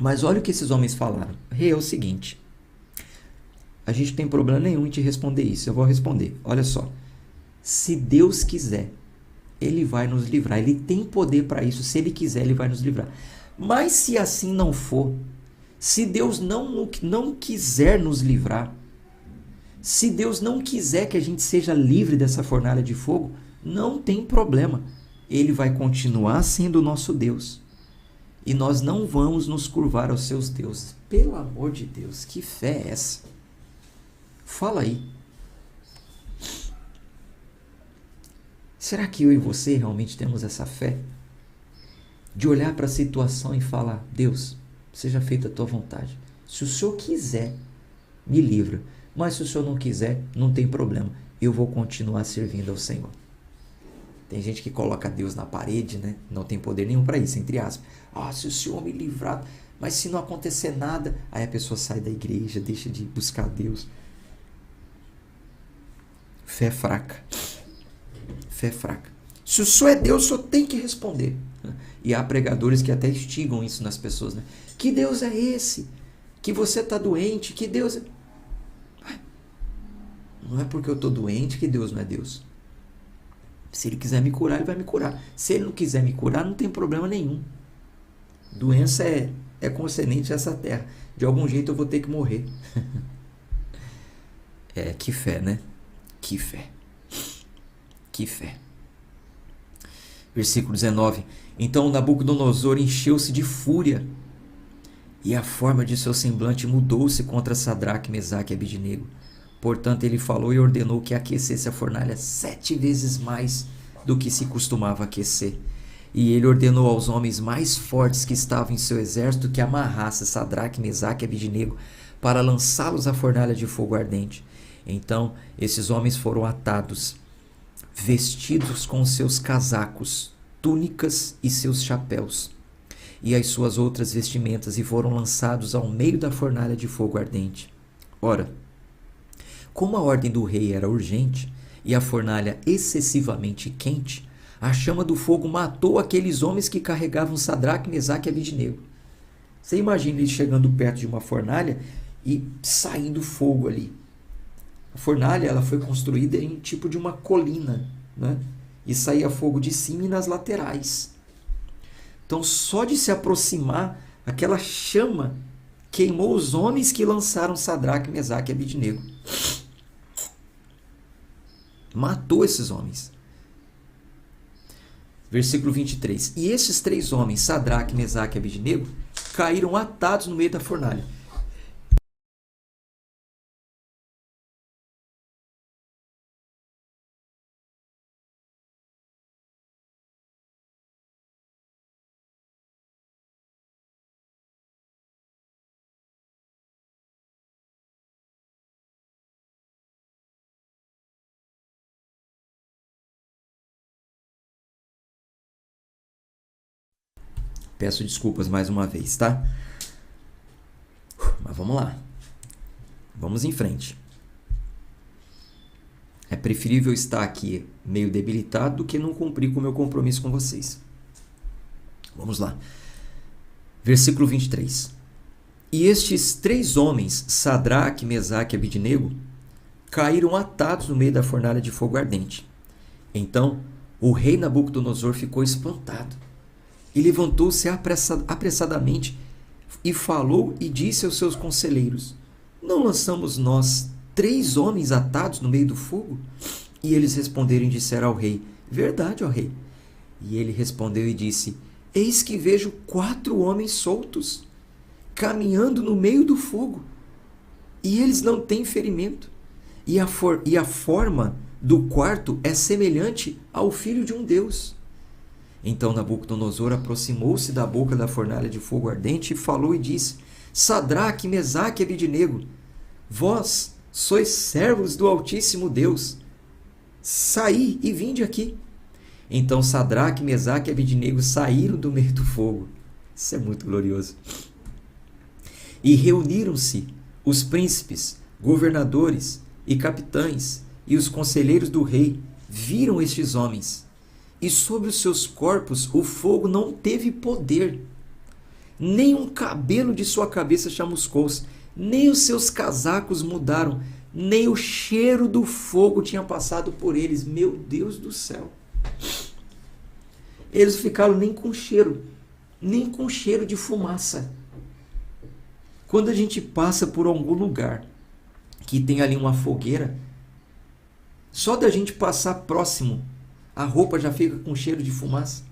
Mas olha o que esses homens falaram. Rei, é o seguinte. A gente não tem problema nenhum em te responder isso. Eu vou responder. Olha só. Se Deus quiser, ele vai nos livrar. Ele tem poder para isso. Se ele quiser, ele vai nos livrar. Mas se assim não for, se Deus não quiser nos livrar, se Deus não quiser que a gente seja livre dessa fornalha de fogo, não tem problema. Ele vai continuar sendo o nosso Deus. E nós não vamos nos curvar aos seus deuses. Pelo amor de Deus, que fé é essa? Fala aí. Será que eu e você realmente temos essa fé? De olhar para a situação e falar, Deus, seja feita a tua vontade. Se o Senhor quiser, me livra. Mas se o Senhor não quiser, não tem problema. Eu vou continuar servindo ao Senhor. Tem gente que coloca Deus na parede, né? Não tem poder nenhum para isso, entre aspas. Se o Senhor me livrar, mas se não acontecer nada, aí a pessoa sai da igreja, deixa de buscar Deus. Fé fraca. Fé fraca. Se o Senhor é Deus, o Senhor tem que responder. E há pregadores que até instigam isso nas pessoas, né? Que Deus é esse? Que você está doente? Que Deus é... Não é porque eu estou doente que Deus não é Deus. Se ele quiser me curar, ele vai me curar. Se ele não quiser me curar, não tem problema nenhum. Doença é concernente a essa terra. De algum jeito eu vou ter que morrer. Que fé, né? Que fé. Que fé. Versículo 19. Então Nabucodonosor encheu-se de fúria, e a forma de seu semblante mudou-se contra Sadraque, Mesaque e Abidnego. Portanto, ele falou e ordenou que aquecesse a fornalha 7 vezes mais do que se costumava aquecer. E ele ordenou aos homens mais fortes que estavam em seu exército que amarrasse Sadraque, Mesaque e Abidnego para lançá-los à fornalha de fogo ardente. Então, esses homens foram atados, vestidos com seus casacos, túnicas e seus chapéus, e as suas outras vestimentas, e foram lançados ao meio da fornalha de fogo ardente. Ora, como a ordem do rei era urgente e a fornalha excessivamente quente, a chama do fogo matou aqueles homens que carregavam Sadraque, Mesaque e Abidnego. Você imagina eles chegando perto de uma fornalha e saindo fogo ali. A fornalha ela foi construída em tipo de uma colina, né? E saía fogo de cima e nas laterais. Então, só de se aproximar, aquela chama queimou os homens que lançaram Sadraque, Mesaque e Abidnego. Matou esses homens. Versículo 23. E esses 3 homens, Sadraque, Mesaque e Abidnego, caíram atados no meio da fornalha. Peço desculpas mais uma vez, tá? Mas vamos lá. Vamos em frente. É preferível estar aqui meio debilitado do que não cumprir com o meu compromisso com vocês. Vamos lá. Versículo 23. E estes 3 homens, Sadraque, Mesaque e Abidnego, caíram atados no meio da fornalha de fogo ardente. Então o rei Nabucodonosor ficou espantado e levantou-se apressadamente e falou e disse aos seus conselheiros: não lançamos nós 3 homens atados no meio do fogo? E eles responderam e disseram ao rei: verdade, ó rei. E ele respondeu e disse: eis que vejo 4 homens soltos, caminhando no meio do fogo, e eles não têm ferimento, e a forma do quarto é semelhante ao filho de um deus. Então Nabucodonosor aproximou-se da boca da fornalha de fogo ardente e falou e disse: Sadraque, Mesaque e Abidnego, vós sois servos do Altíssimo Deus, saí e vinde aqui. Então Sadraque, Mesaque e Abidnego saíram do meio do fogo. Isso é muito glorioso. E reuniram-se os príncipes, governadores e capitães, e os conselheiros do rei viram estes homens, e sobre os seus corpos o fogo não teve poder, nem um cabelo de sua cabeça chamuscou-se, nem os seus casacos mudaram, nem o cheiro do fogo tinha passado por eles. Meu Deus do céu! Eles ficaram nem com cheiro de fumaça. Quando a gente passa por algum lugar que tem ali uma fogueira, só da gente passar próximo, a roupa já fica com cheiro de fumaça.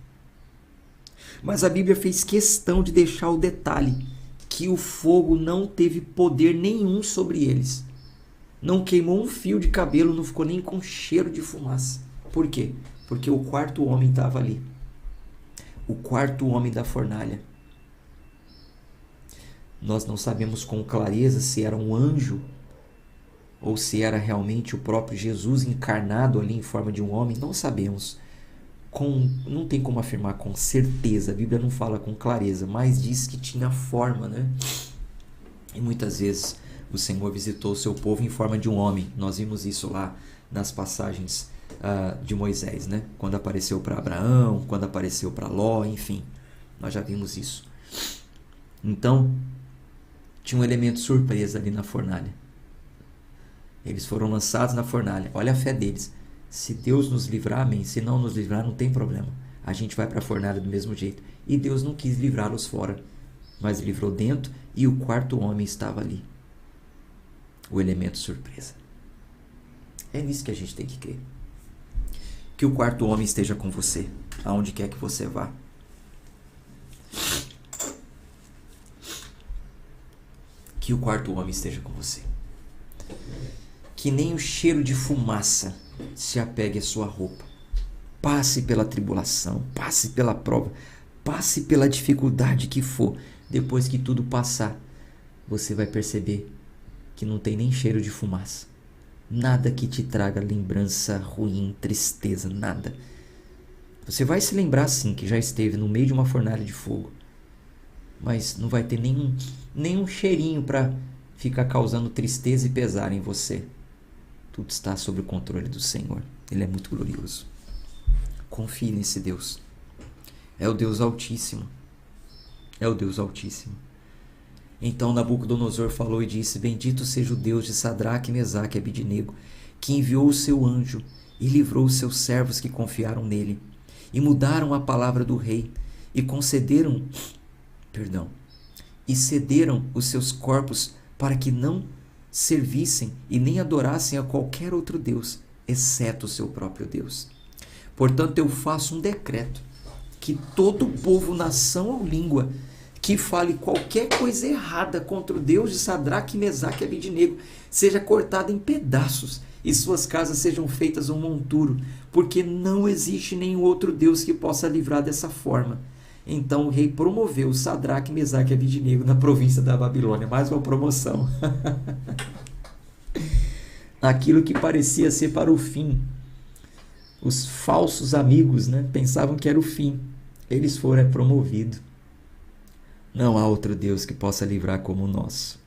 Mas a Bíblia fez questão de deixar o detalhe que o fogo não teve poder nenhum sobre eles. Não queimou um fio de cabelo, não ficou nem com cheiro de fumaça. Por quê? Porque o 4º homem estava ali. O 4º homem da fornalha. Nós não sabemos com clareza se era um anjo ou se era realmente o próprio Jesus encarnado ali em forma de um homem. Não sabemos. Não tem como afirmar com certeza. A Bíblia não fala com clareza, mas diz que tinha forma, né? E muitas vezes o Senhor visitou o seu povo em forma de um homem. Nós vimos isso lá nas passagens de Moisés, né? Quando apareceu para Abraão, quando apareceu para Ló, enfim. Nós já vimos isso. Então, tinha um elemento surpresa ali na fornalha. Eles foram lançados na fornalha. Olha a fé deles. Se Deus nos livrar, amém. Se não nos livrar, não tem problema. A gente vai para a fornalha do mesmo jeito. E Deus não quis livrá-los fora, mas livrou dentro, e o 4º homem estava ali. O elemento surpresa. É nisso que a gente tem que crer. Que o 4º homem esteja com você, aonde quer que você vá. Que o 4º homem esteja com você. Que nem o cheiro de fumaça se apegue à sua roupa. Passe pela tribulação, passe pela prova, passe pela dificuldade que for. Depois que tudo passar, você vai perceber que não tem nem cheiro de fumaça. Nada que te traga lembrança ruim, tristeza, nada. Você vai se lembrar sim que já esteve no meio de uma fornalha de fogo, mas não vai ter nenhum cheirinho para ficar causando tristeza e pesar em você. Tudo está sob o controle do Senhor. Ele é muito glorioso. Confie nesse Deus. É o Deus Altíssimo. É o Deus Altíssimo. Então Nabucodonosor falou e disse: bendito seja o Deus de Sadraque, Mesaque e Abidnego, que enviou o seu anjo e livrou os seus servos que confiaram nele, e mudaram a palavra do rei, e cederam os seus corpos para que não servissem e nem adorassem a qualquer outro Deus, exceto o seu próprio Deus. Portanto, eu faço um decreto que todo povo, nação ou língua que fale qualquer coisa errada contra o Deus de Sadraque, Mesaque e Abidnego seja cortado em pedaços e suas casas sejam feitas um monturo, porque não existe nenhum outro Deus que possa livrar dessa forma. Então o rei promoveu Sadraque, Mesaque e Abidnego na província da Babilônia. Mais uma promoção. Aquilo que parecia ser para o fim. Os falsos amigos, né, pensavam que era o fim. Eles foram promovidos. Não há outro Deus que possa livrar como o nosso.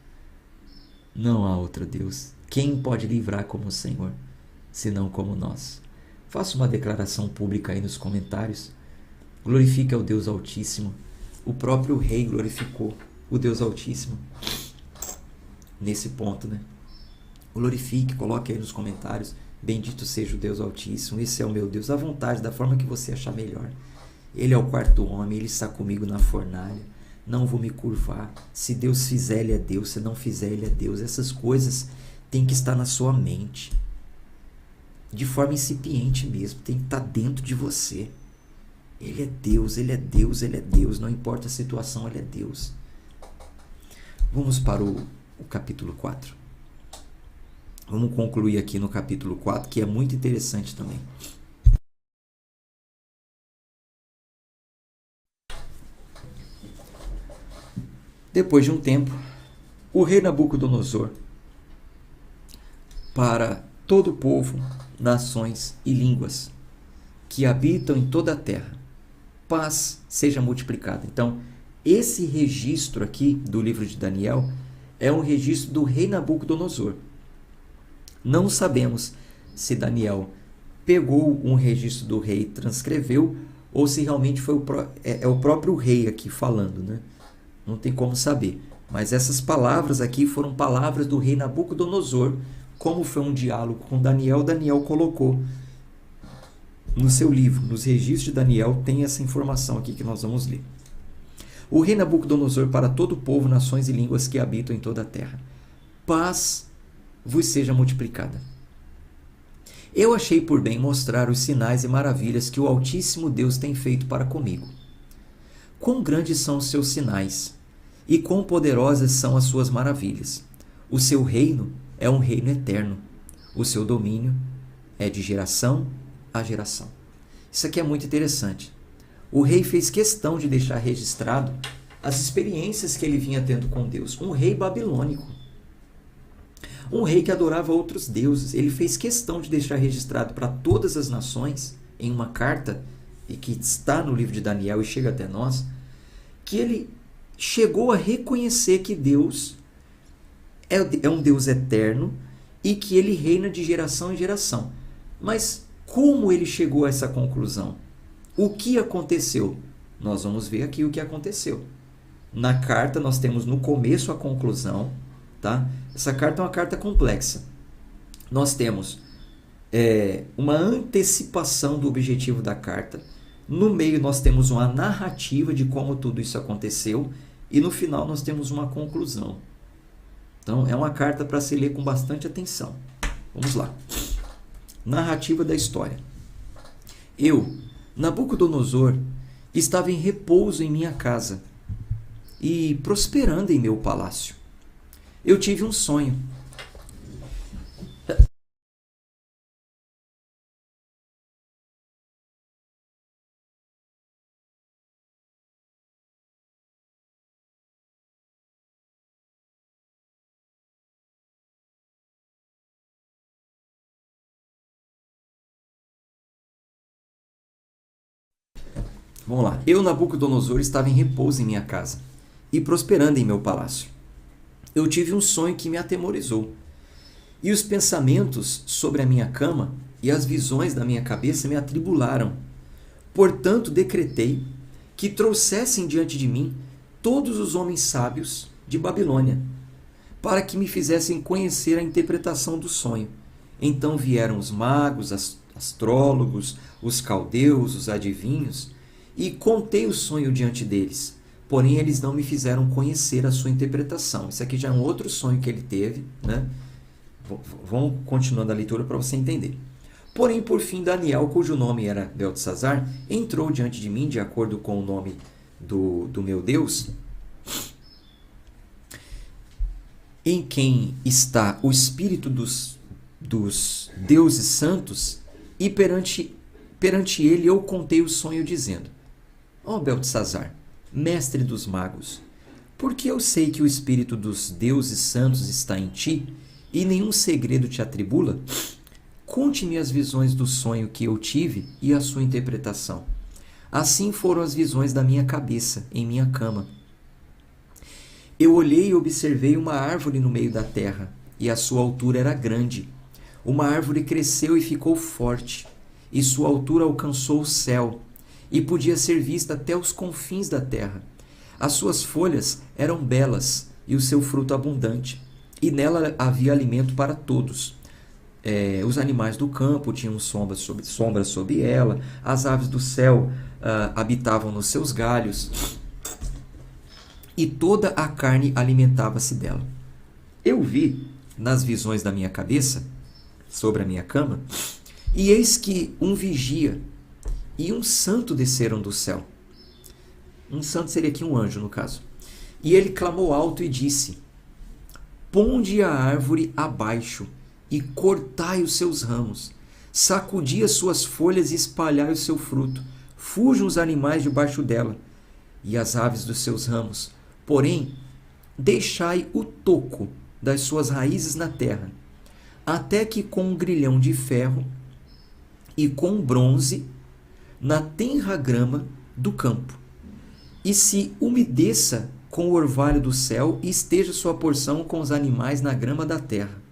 Não há outro Deus. Quem pode livrar como o Senhor? senão como nós. Faça uma declaração pública aí nos comentários. Glorifique ao Deus Altíssimo. O próprio rei glorificou o Deus Altíssimo nesse ponto, né? Glorifique, coloque aí nos comentários. Bendito seja o Deus Altíssimo. Esse é o meu Deus. À vontade, da forma que você achar melhor. Ele é o quarto homem. Ele está comigo na fornalha. Não vou me curvar. Se Deus fizer, Ele é Deus. Se não fizer, Ele é Deus. Essas coisas têm que estar na sua mente. De forma incipiente mesmo. Tem que estar dentro de você. Ele é Deus, Ele é Deus, Ele é Deus. Não importa a situação, Ele é Deus. Vamos para o capítulo 4. Vamos concluir aqui no capítulo 4, que é muito interessante também. Depois de um tempo, o rei Nabucodonosor, para todo o povo, nações e línguas que habitam em toda a terra, paz seja multiplicada. Então, esse registro aqui do livro de Daniel é um registro do rei Nabucodonosor. Não sabemos se Daniel pegou um registro do rei e transcreveu, ou se realmente foi o próprio rei aqui falando, né? Não tem como saber. Mas essas palavras aqui foram palavras do rei Nabucodonosor. Como foi um diálogo com Daniel, Daniel colocou no seu livro. Nos registros de Daniel tem essa informação aqui que nós vamos ler. O rei Nabucodonosor para todo o povo, nações e línguas que habitam em toda a terra. Paz vos seja multiplicada. Eu achei por bem mostrar os sinais e maravilhas que o Altíssimo Deus tem feito para comigo. Quão grandes são os seus sinais, e quão poderosas são as suas maravilhas. O seu reino é um reino eterno. O seu domínio é de geração a geração. Isso aqui é muito interessante. O rei fez questão de deixar registrado as experiências que ele vinha tendo com Deus. Um rei babilônico. Um rei que adorava outros deuses. Ele fez questão de deixar registrado para todas as nações, em uma carta, e que está no livro de Daniel e chega até nós, que ele chegou a reconhecer que Deus é um Deus eterno e que ele reina de geração em geração. Mas como ele chegou a essa conclusão? O que aconteceu? Nós vamos ver aqui o que aconteceu. Na carta nós temos no começo a conclusão, tá? Essa carta é uma carta complexa. Nós temos uma antecipação do objetivo da carta. No meio nós temos uma narrativa de como tudo isso aconteceu. E no final nós temos uma conclusão. Então é uma carta para se ler com bastante atenção. Vamos lá. Narrativa da história. Eu, Nabucodonosor, estava em repouso em minha casa e prosperando em meu palácio. Eu tive um sonho. Vamos lá. Eu, Nabucodonosor, estava em repouso em minha casa e prosperando em meu palácio. Eu tive um sonho que me atemorizou. E os pensamentos sobre a minha cama e as visões da minha cabeça me atribularam. Portanto, decretei que trouxessem diante de mim todos os homens sábios de Babilônia, para que me fizessem conhecer a interpretação do sonho. Então vieram os magos, astrólogos, os caldeus, os adivinhos, e contei o sonho diante deles. Porém, eles não me fizeram conhecer a sua interpretação. Isso aqui já é um outro sonho que ele teve, né? Vamos continuando a leitura para você entender. Porém, por fim, Daniel, cujo nome era Beltesazar, entrou diante de mim, de acordo com o nome do meu Deus, em quem está o espírito dos deuses santos, e perante ele eu contei o sonho, dizendo: Ó Beltesazar, mestre dos magos, porque eu sei que o espírito dos deuses santos está em ti, e nenhum segredo te atribula, conte-me as visões do sonho que eu tive e a sua interpretação. Assim foram as visões da minha cabeça, em minha cama. Eu olhei e observei uma árvore no meio da terra, e a sua altura era grande. Uma árvore cresceu e ficou forte, e sua altura alcançou o céu, e podia ser vista até os confins da terra. As suas folhas eram belas, e o seu fruto abundante, e nela havia alimento para todos. Os animais do campo tinham sombra sobre ela, as aves do céu habitavam nos seus galhos, e toda a carne alimentava-se dela. Eu vi, nas visões da minha cabeça, sobre a minha cama, e eis que um vigia e um santo desceram do céu. Um santo seria aqui um anjo, no caso. E ele clamou alto e disse: ponde a árvore abaixo e cortai os seus ramos, sacudi as suas folhas e espalhai o seu fruto. Fujam os animais debaixo dela e as aves dos seus ramos. Porém, deixai o toco das suas raízes na terra, até que com um grilhão de ferro e com bronze na tenra grama do campo, e se umedeça com o orvalho do céu, e esteja sua porção com os animais na grama da terra.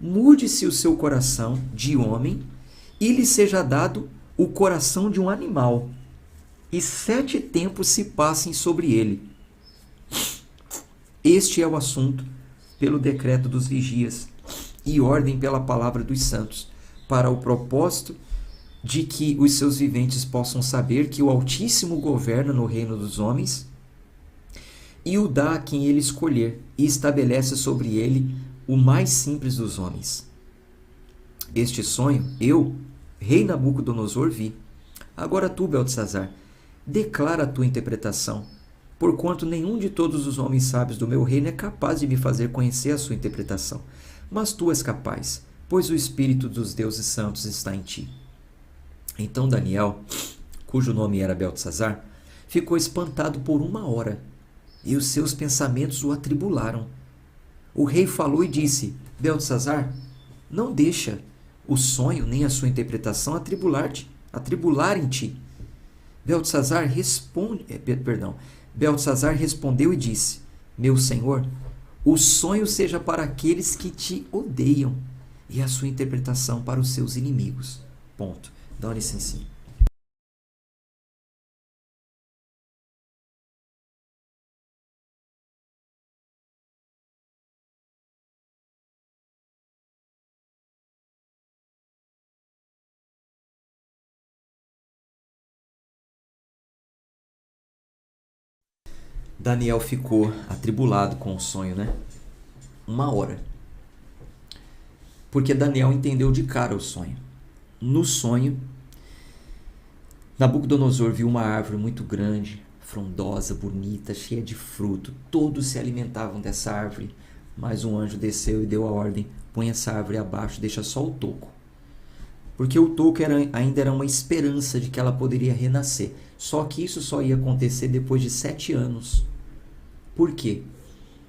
Mude-se o seu coração de homem, e lhe seja dado o coração de um animal, e 7 tempos se passem sobre ele. Este é o assunto pelo decreto dos vigias, e ordem pela palavra dos santos, para o propósito de que os seus viventes possam saber que o Altíssimo governa no reino dos homens, e o dá a quem ele escolher, e estabelece sobre ele o mais simples dos homens. Este sonho eu, rei Nabucodonosor, vi. Agora tu, Beltesazar, declara a tua interpretação, porquanto nenhum de todos os homens sábios do meu reino é capaz de me fazer conhecer a sua interpretação. Mas tu és capaz, pois o Espírito dos deuses santos está em ti. Então Daniel, cujo nome era Beltesazar, ficou espantado por 1 hora, e os seus pensamentos o atribularam. O rei falou e disse: Beltesazar, não deixa o sonho nem a sua interpretação atribularem ti. Beltesazar respondeu e disse: meu senhor, o sonho seja para aqueles que te odeiam, e a sua interpretação para os seus inimigos. Ponto. Dá uma licencinha. Daniel ficou atribulado com o sonho, né? 1 hora. Porque Daniel entendeu de cara o sonho. No sonho, Nabucodonosor viu uma árvore muito grande, frondosa, bonita, cheia de fruto. Todos se alimentavam dessa árvore, mas um anjo desceu e deu a ordem: põe essa árvore abaixo, deixa só o toco. Porque o toco ainda era uma esperança de que ela poderia renascer. Só que isso só ia acontecer depois de 7 anos. Por quê?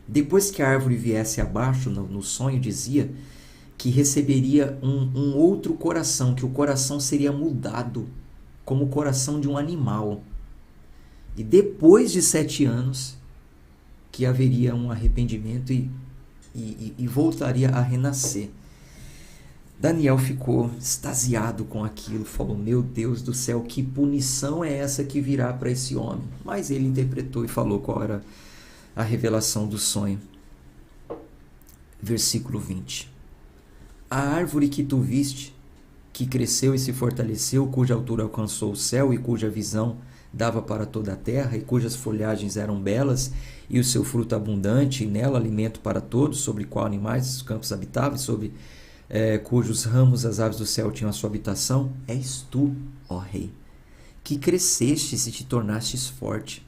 Depois que a árvore viesse abaixo, no sonho dizia que receberia um outro coração, que o coração seria mudado como o coração de um animal. E depois de 7 anos, que haveria um arrependimento e voltaria a renascer. Daniel ficou extasiado com aquilo, falou: meu Deus do céu, que punição é essa que virá para esse homem? Mas ele interpretou e falou qual era a revelação do sonho. Versículo 20. A árvore que tu viste, que cresceu e se fortaleceu, cuja altura alcançou o céu e cuja visão dava para toda a terra, e cujas folhagens eram belas, e o seu fruto abundante, e nela alimento para todos, sobre qual animais dos campos habitavam, sobre cujos ramos as aves do céu tinham a sua habitação, és tu, ó rei, que crescestes e te tornastes forte,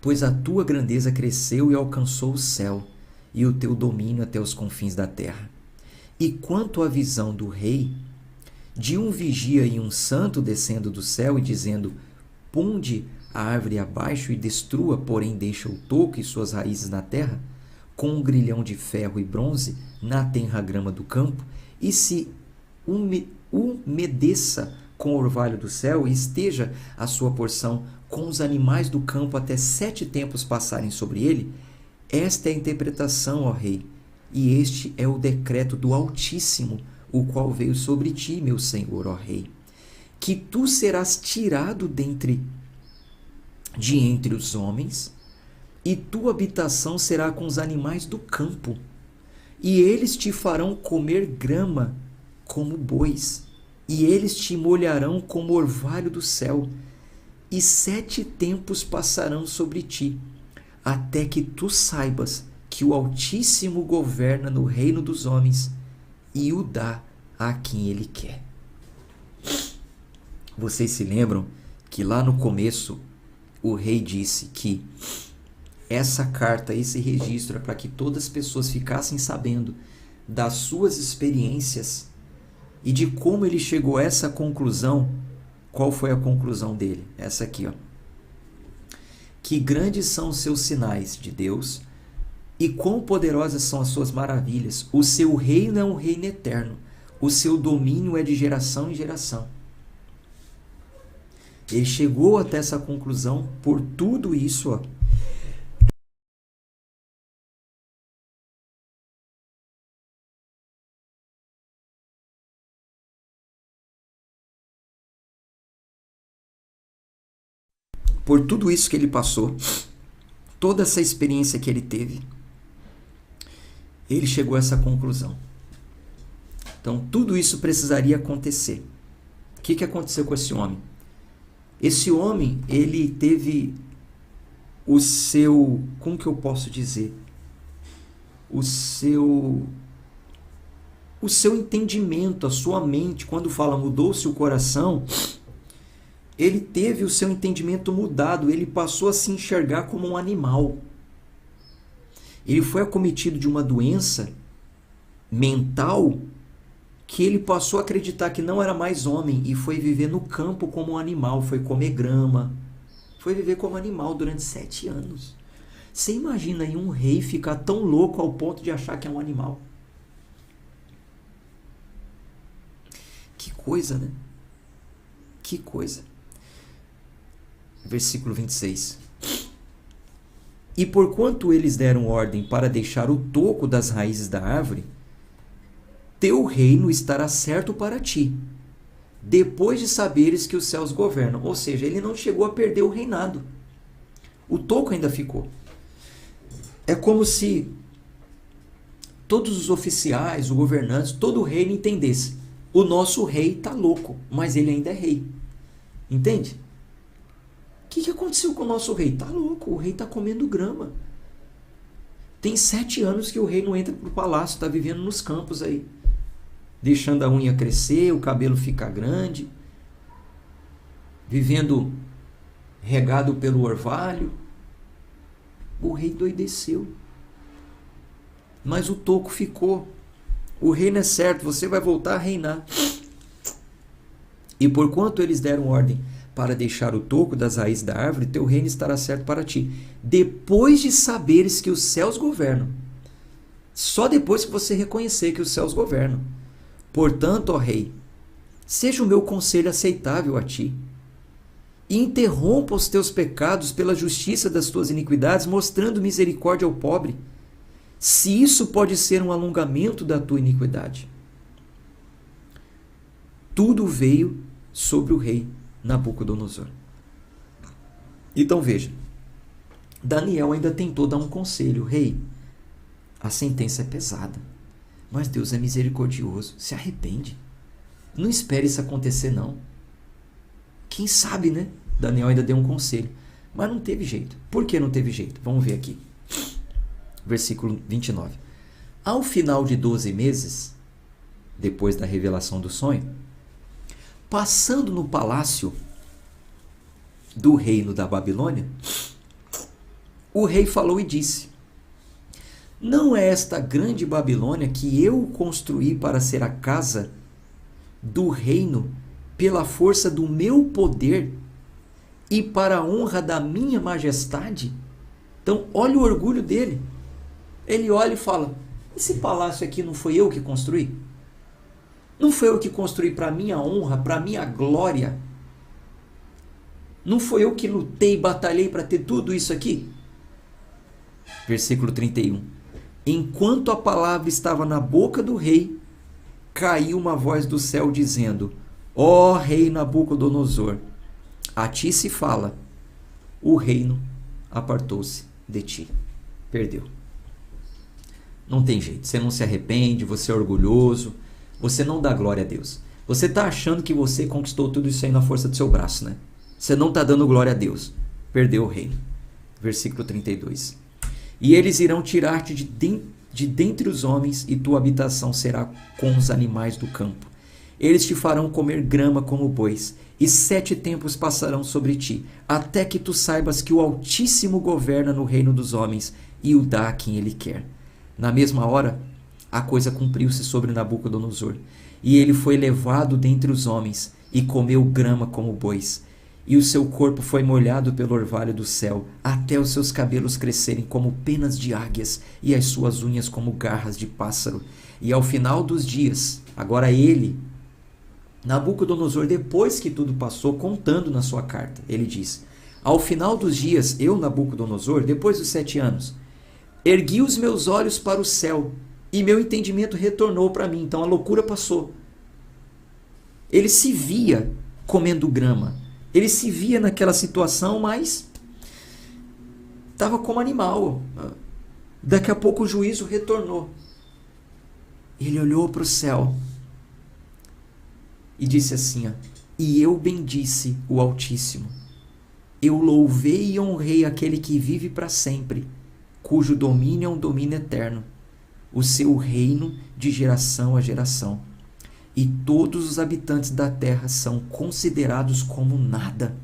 pois a tua grandeza cresceu e alcançou o céu, e o teu domínio até os confins da terra. E quanto à visão do rei, de um vigia e um santo descendo do céu e dizendo: ponde a árvore abaixo e destrua, porém deixa o toco e suas raízes na terra, com um grilhão de ferro e bronze na tenra grama do campo, e se umedeça com o orvalho do céu, e esteja a sua porção com os animais do campo até 7 tempos passarem sobre ele. Esta é a interpretação, ó rei, e este é o decreto do Altíssimo, o qual veio sobre ti, meu senhor, ó rei, que tu serás tirado de entre os homens, e tua habitação será com os animais do campo, e eles te farão comer grama como bois, e eles te molharão como orvalho do céu, e 7 tempos passarão sobre ti, até que tu saibas que o Altíssimo governa no reino dos homens e o dá a quem ele quer. Vocês se lembram que lá no começo o rei disse que essa carta, esse registro é para que todas as pessoas ficassem sabendo das suas experiências e de como ele chegou a essa conclusão. Qual foi a conclusão dele? Essa aqui, ó. Que grandes são os seus sinais de Deus e quão poderosas são as suas maravilhas. O seu reino é um reino eterno. O seu domínio é de geração em geração. Ele chegou até essa conclusão por tudo isso, ó. Por tudo isso que ele passou, toda essa experiência que ele teve, ele chegou a essa conclusão. Então, tudo isso precisaria acontecer. O que aconteceu com esse homem? Esse homem, ele teve o seu, como que eu posso dizer? O seu entendimento, a sua mente, quando fala mudou-se o coração, ele teve o seu entendimento mudado, ele passou a se enxergar como um animal. Ele foi acometido de uma doença mental que ele passou a acreditar que não era mais homem e foi viver no campo como um animal, foi comer grama, foi viver como animal durante 7 anos. Você imagina aí um rei ficar tão louco ao ponto de achar que é um animal? Que coisa, né? Que coisa. Versículo 26. E porquanto eles deram ordem para deixar o toco das raízes da árvore, teu reino estará certo para ti, depois de saberes que os céus governam. Ou seja, ele não chegou a perder o reinado. O toco ainda ficou. É como se todos os oficiais, os governantes, todo o reino entendesse: o nosso rei está louco, mas ele ainda é rei. Entende? O que aconteceu com o nosso rei? Está louco, o rei está comendo grama. Tem 7 anos que o rei não entra para o palácio, está vivendo nos campos aí, deixando a unha crescer, o cabelo ficar grande, vivendo regado pelo orvalho. O rei doideceu. Mas o toco ficou. O reino é certo, você vai voltar a reinar. E porquanto eles deram ordem para deixar o toco das raízes da árvore, teu reino estará certo para ti, depois de saberes que os céus governam. Só depois que você reconhecer que os céus governam. Portanto, ó rei, seja o meu conselho aceitável a ti, e interrompa os teus pecados pela justiça das tuas iniquidades, mostrando misericórdia ao pobre, se isso pode ser um alongamento da tua iniquidade. Tudo veio sobre o rei Nabucodonosor. Então veja, Daniel ainda tentou dar um conselho: rei, a sentença é pesada, mas Deus é misericordioso, se arrepende, não espere isso acontecer não. Quem sabe, né? Daniel ainda deu um conselho, mas não teve jeito. Por que não teve jeito? Vamos ver aqui. Versículo 29. Ao final de 12 meses, depois da revelação do sonho, passando no palácio do reino da Babilônia, o rei falou e disse: não é esta grande Babilônia que eu construí para ser a casa do reino pela força do meu poder e para a honra da minha majestade? Então, olha o orgulho dele. Ele olha e fala: esse palácio aqui não foi eu que construí? Não foi eu que construí para minha honra, para minha glória? Não foi eu que lutei, batalhei para ter tudo isso aqui? Versículo 31. Enquanto a palavra estava na boca do rei, caiu uma voz do céu dizendo: ó rei Nabucodonosor, a ti se fala, o reino apartou-se de ti. Perdeu. Não tem jeito, você não se arrepende, você é orgulhoso, você não dá glória a Deus. Você está achando que você conquistou tudo isso aí na força do seu braço, né? Você não está dando glória a Deus. Perdeu o reino. Versículo 32. E eles irão tirar-te de dentre os homens, e tua habitação será com os animais do campo. Eles te farão comer grama como bois, e 7 tempos passarão sobre ti, até que tu saibas que o Altíssimo governa no reino dos homens, e o dá a quem ele quer. Na mesma hora, a coisa cumpriu-se sobre Nabucodonosor, e ele foi levado dentre os homens, e comeu grama como bois. E o seu corpo foi molhado pelo orvalho do céu, até os seus cabelos crescerem como penas de águias, e as suas unhas como garras de pássaro. E ao final dos dias, agora ele, Nabucodonosor, depois que tudo passou, contando na sua carta, ele diz: ao final dos dias, eu, Nabucodonosor, depois dos 7 anos, ergui os meus olhos para o céu, e meu entendimento retornou para mim. Então a loucura passou. Ele se via comendo grama. Ele se via naquela situação, mas estava como animal. Daqui a pouco o juízo retornou. Ele olhou para o céu e disse assim: e eu bendisse o Altíssimo. Eu louvei e honrei aquele que vive para sempre, cujo domínio é um domínio eterno, o seu reino de geração a geração. E todos os habitantes da terra são considerados como nada.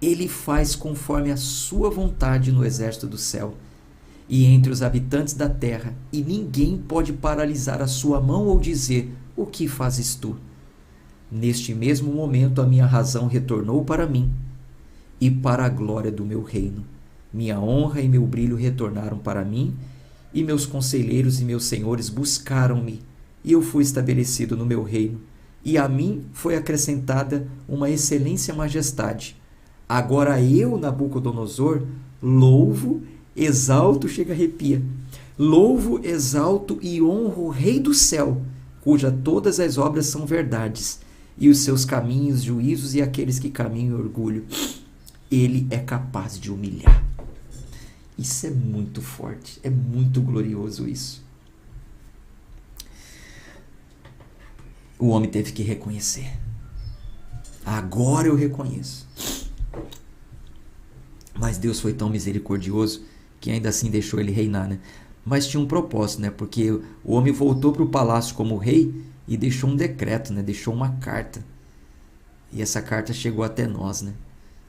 Ele faz conforme a sua vontade no exército do céu e entre os habitantes da terra, e ninguém pode paralisar a sua mão ou dizer: o que fazes tu? Neste mesmo momento a minha razão retornou para mim, e para a glória do meu reino. Minha honra e meu brilho retornaram para mim, e meus conselheiros e meus senhores buscaram-me, e eu fui estabelecido no meu reino, e a mim foi acrescentada uma excelência e majestade. Agora eu, Nabucodonosor, louvo, exalto, chega a arrepia, louvo, exalto e honro o Rei do céu, cuja todas as obras são verdades, e os seus caminhos, juízos, e aqueles que caminham em orgulho, ele é capaz de humilhar. Isso é muito forte, é muito glorioso isso. O homem teve que reconhecer. Agora eu reconheço. Mas Deus foi tão misericordioso que ainda assim deixou ele reinar, né? Mas tinha um propósito, né? Porque o homem voltou para o palácio como rei e deixou um decreto, né? Deixou uma carta. E essa carta chegou até nós, né?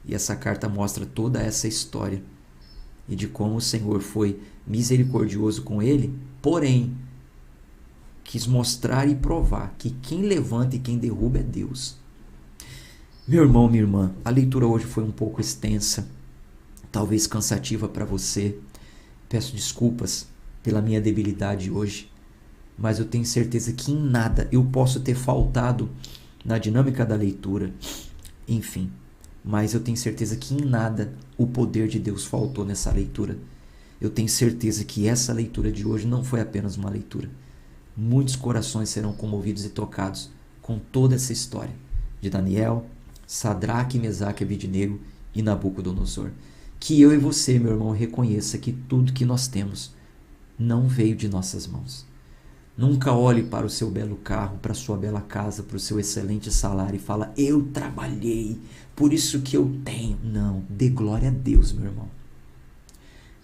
E essa carta mostra toda essa história e de como o Senhor foi misericordioso com ele, porém quis mostrar e provar que quem levanta e quem derruba é Deus. Meu irmão, minha irmã, a leitura hoje foi um pouco extensa, talvez cansativa para você. Peço desculpas pela minha debilidade hoje, mas eu tenho certeza que em nada eu posso ter faltado na dinâmica da leitura. Enfim, mas eu tenho certeza que em nada o poder de Deus faltou nessa leitura. Eu tenho certeza que essa leitura de hoje não foi apenas uma leitura. Muitos corações serão comovidos e tocados com toda essa história de Daniel, Sadraque, Mesaque, Abednego e Nabucodonosor. Que eu e você, meu irmão, reconheça que tudo que nós temos não veio de nossas mãos. Nunca olhe para o seu belo carro, para a sua bela casa, para o seu excelente salário e fala: eu trabalhei, por isso que eu tenho. Não, dê glória a Deus, meu irmão.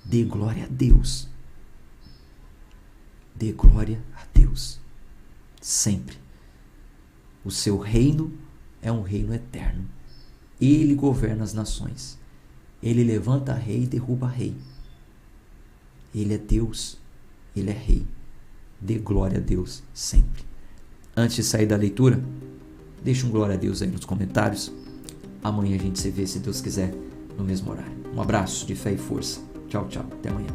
Dê glória a Deus. Dê glória a Deus. Sempre. O seu reino é um reino eterno. Ele governa as nações. Ele levanta rei e derruba rei. Ele é Deus. Ele é rei. Dê glória a Deus sempre. Antes de sair da leitura, deixa um glória a Deus aí nos comentários. Amanhã a gente se vê, se Deus quiser, no mesmo horário. Um abraço de fé e força. Tchau, tchau. Até amanhã.